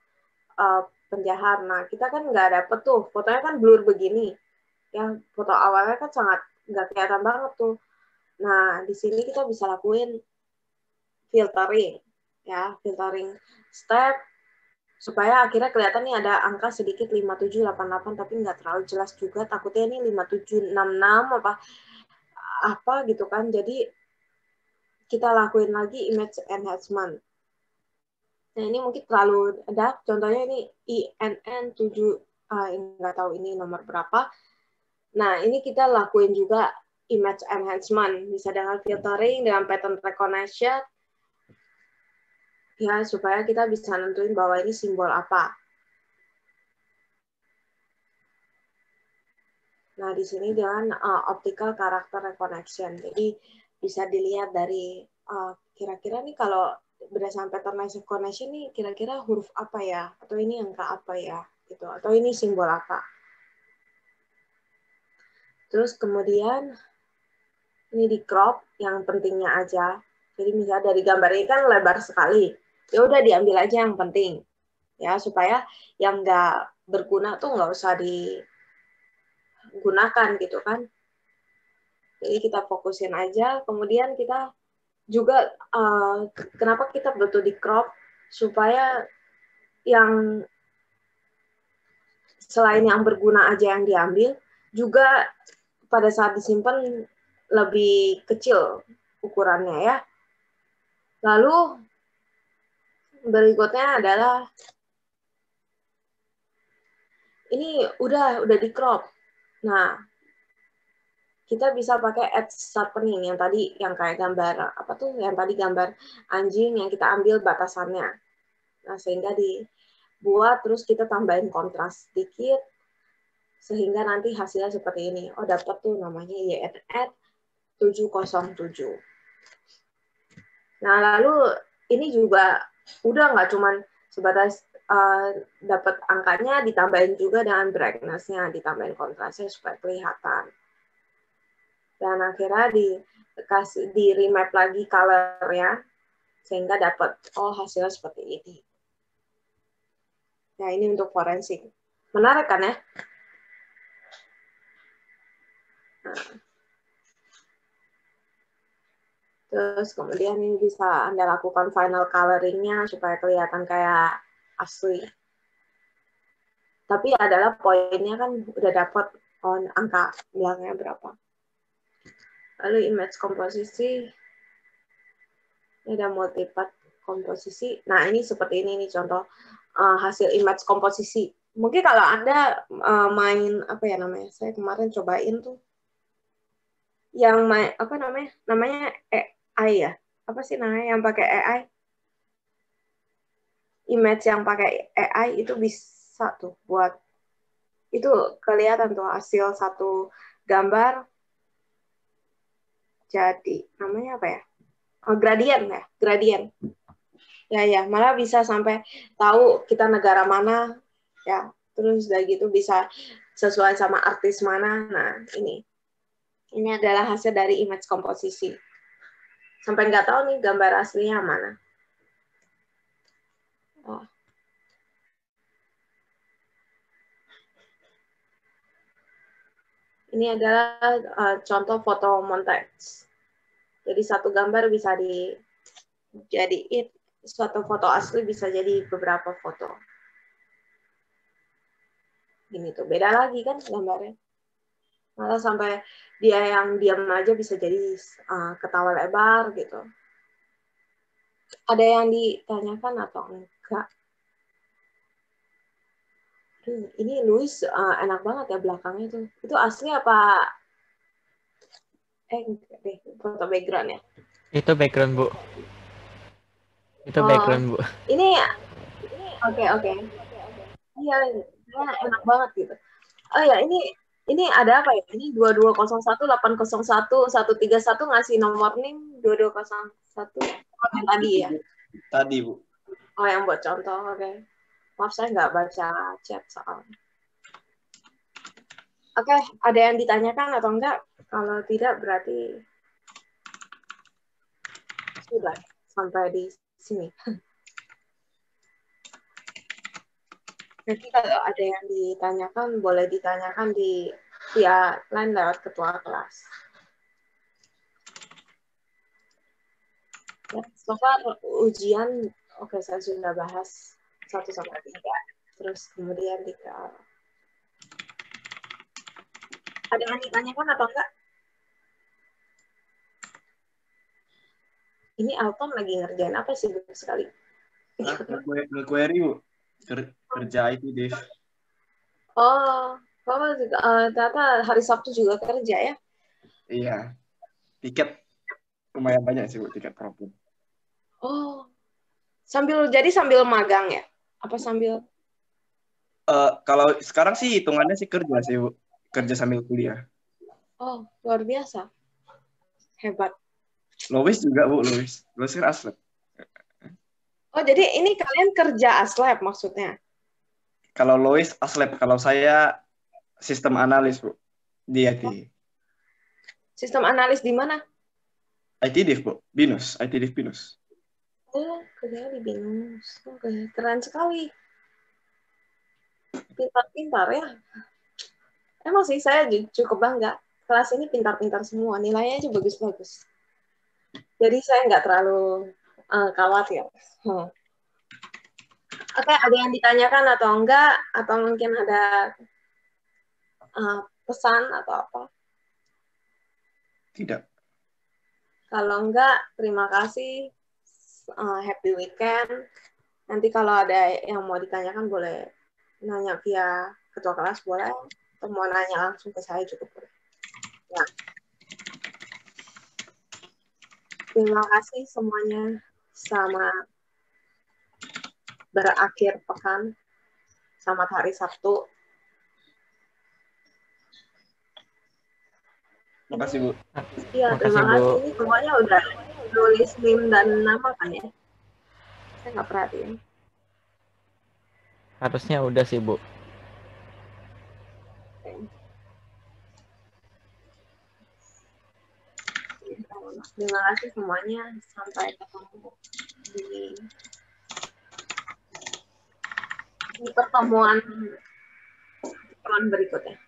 penjahat. Nah, kita kan nggak dapet tuh fotonya kan blur begini ya, foto awalnya kan sangat nggak kelihatan banget tuh. Nah, di sini kita bisa lakuin filtering ya, filtering step supaya akhirnya kelihatan nih ada angka sedikit 5788 tapi nggak terlalu jelas juga, takutnya ini 5766 apa gitu kan. Jadi kita lakuin lagi image enhancement. Nah, ini mungkin terlalu ada. Contohnya ini INN7, nggak tahu ini nomor berapa. Nah, ini kita lakuin juga image enhancement. Bisa dengan filtering, dengan pattern recognition. Ya, supaya kita bisa nentuin bahwa ini simbol apa. Nah, di sini dengan optical character recognition. Jadi, bisa dilihat dari kira-kira nih kalau berdasarkan pattern recognition nih kira-kira huruf apa ya, atau ini angka apa ya gitu, atau ini simbol apa. Terus kemudian ini di crop yang pentingnya aja. Jadi misalnya dari gambar ini kan lebar sekali, ya udah diambil aja yang penting ya, supaya yang nggak berguna tuh nggak usah digunakan gitu kan. Jadi kita fokusin aja. Kemudian kita juga kenapa kita butuh di crop, supaya yang selain yang berguna aja yang diambil, juga pada saat disimpan lebih kecil ukurannya ya. Lalu berikutnya adalah ini udah di crop. Nah, kita bisa pakai add sharpening yang tadi yang kayak gambar apa tuh yang tadi gambar anjing yang kita ambil batasannya. Nah, sehingga dibuat terus kita tambahin kontras sedikit sehingga nanti hasilnya seperti ini. Oh, dapat tuh namanya YNR 707. Nah, lalu ini juga udah nggak cuman sebatas dapat angkanya, ditambahin juga dengan brightness-nya, ditambahin kontrasnya supaya kelihatan. Dan akhirnya di remap lagi color-nya sehingga dapat hasilnya seperti ini. Nah, ini untuk forensik. Menarik kan ya? Nah. Terus kemudian ini bisa Anda lakukan final coloring-nya supaya kelihatan kayak asli. Tapi adalah poinnya kan udah dapat angka belakangnya berapa. Lalu image komposisi. Ini ada multipart komposisi. Nah, ini seperti ini nih contoh hasil image komposisi. Mungkin kalau Anda main apa ya namanya? Saya kemarin cobain tuh yang main apa namanya? Namanya AI ya. Apa sih namanya yang pakai AI? Image yang pakai AI itu bisa tuh buat itu kelihatan tuh hasil satu gambar jadi namanya apa ya? Gradien ya, gradien. Ya, malah bisa sampai tahu kita negara mana ya. Terus dari gitu bisa sesuai sama artis mana. Nah, ini adalah hasil dari image komposisi. Sampai nggak tahu nih gambar aslinya mana. Oh. Ini adalah contoh foto montage. Jadi satu gambar bisa dijadiin, suatu foto asli bisa jadi beberapa foto. Gini tuh, beda lagi kan gambarnya. Malah sampai dia yang diam aja bisa jadi ketawa lebar gitu. Ada yang ditanyakan atau enggak? Ini Louis enak banget ya belakangnya tuh. Itu asli apa? Enggak deh, foto background ya. Itu background, Bu. Itu background, Bu. Ini oke. Iya, enak banget gitu. Oh ya, ini ada apa ya? Ini 2201 801 131 ngasih nomor NIM 2201 yang tadi ya. Tadi, Bu. Oh, yang buat contoh, oke. Maaf, saya nggak baca chat soalnya. Oke, ada yang ditanyakan atau enggak? Kalau tidak, berarti sudah sampai di sini. Nanti kalau ada yang ditanyakan, boleh ditanyakan via line lewat ketua kelas. Ya, so far ujian, oke, saya sudah bahas 1 sampai 3. Terus kemudian ada yang ditanyakan atau enggak? Ini Alton lagi ngerjain apa sih sekali? Nge-query, Bu. Kerja itu, Dev. Oh, ternyata hari Sabtu juga kerja ya? Iya. Tiket lumayan banyak sih, Bu, tiket problem. Oh, sambil magang ya? Apa sambil? Kalau sekarang sih hitungannya sih kerja sih, Bu. Kerja sambil kuliah. Oh, luar biasa. Hebat. Lois juga, Bu, Lois kan aslep. Oh, jadi ini kalian kerja aslep maksudnya? Kalau Lois aslep, kalau saya sistem analis, Bu, di IT. Sistem analis di mana? IT Div, Bu, Binus, IT Div Binus. Oh, kerja di Binus. Oke, keren sekali. Pintar-pintar ya. Emang sih saya cukup bangga. Kelas ini pintar-pintar semua, nilainya aja bagus-bagus. Jadi saya nggak terlalu khawatir. Oke, ada yang ditanyakan atau enggak? Atau mungkin ada pesan atau apa? Tidak. Kalau enggak, terima kasih. happy weekend. Nanti kalau ada yang mau ditanyakan boleh nanya via ketua kelas boleh, atau mau nanya langsung ke saya juga boleh. Ya. Terima kasih semuanya. Selamat berakhir pekan. Selamat hari Sabtu. Terima kasih, Bu. Iya, Makasih, terima Bu. kasih. Ini semuanya udah nulis NIM dan nama kan ya? Saya nggak perhatiin. Harusnya udah sih, Bu. Terima kasih semuanya. Sampai ketemu di pertemuan berikutnya.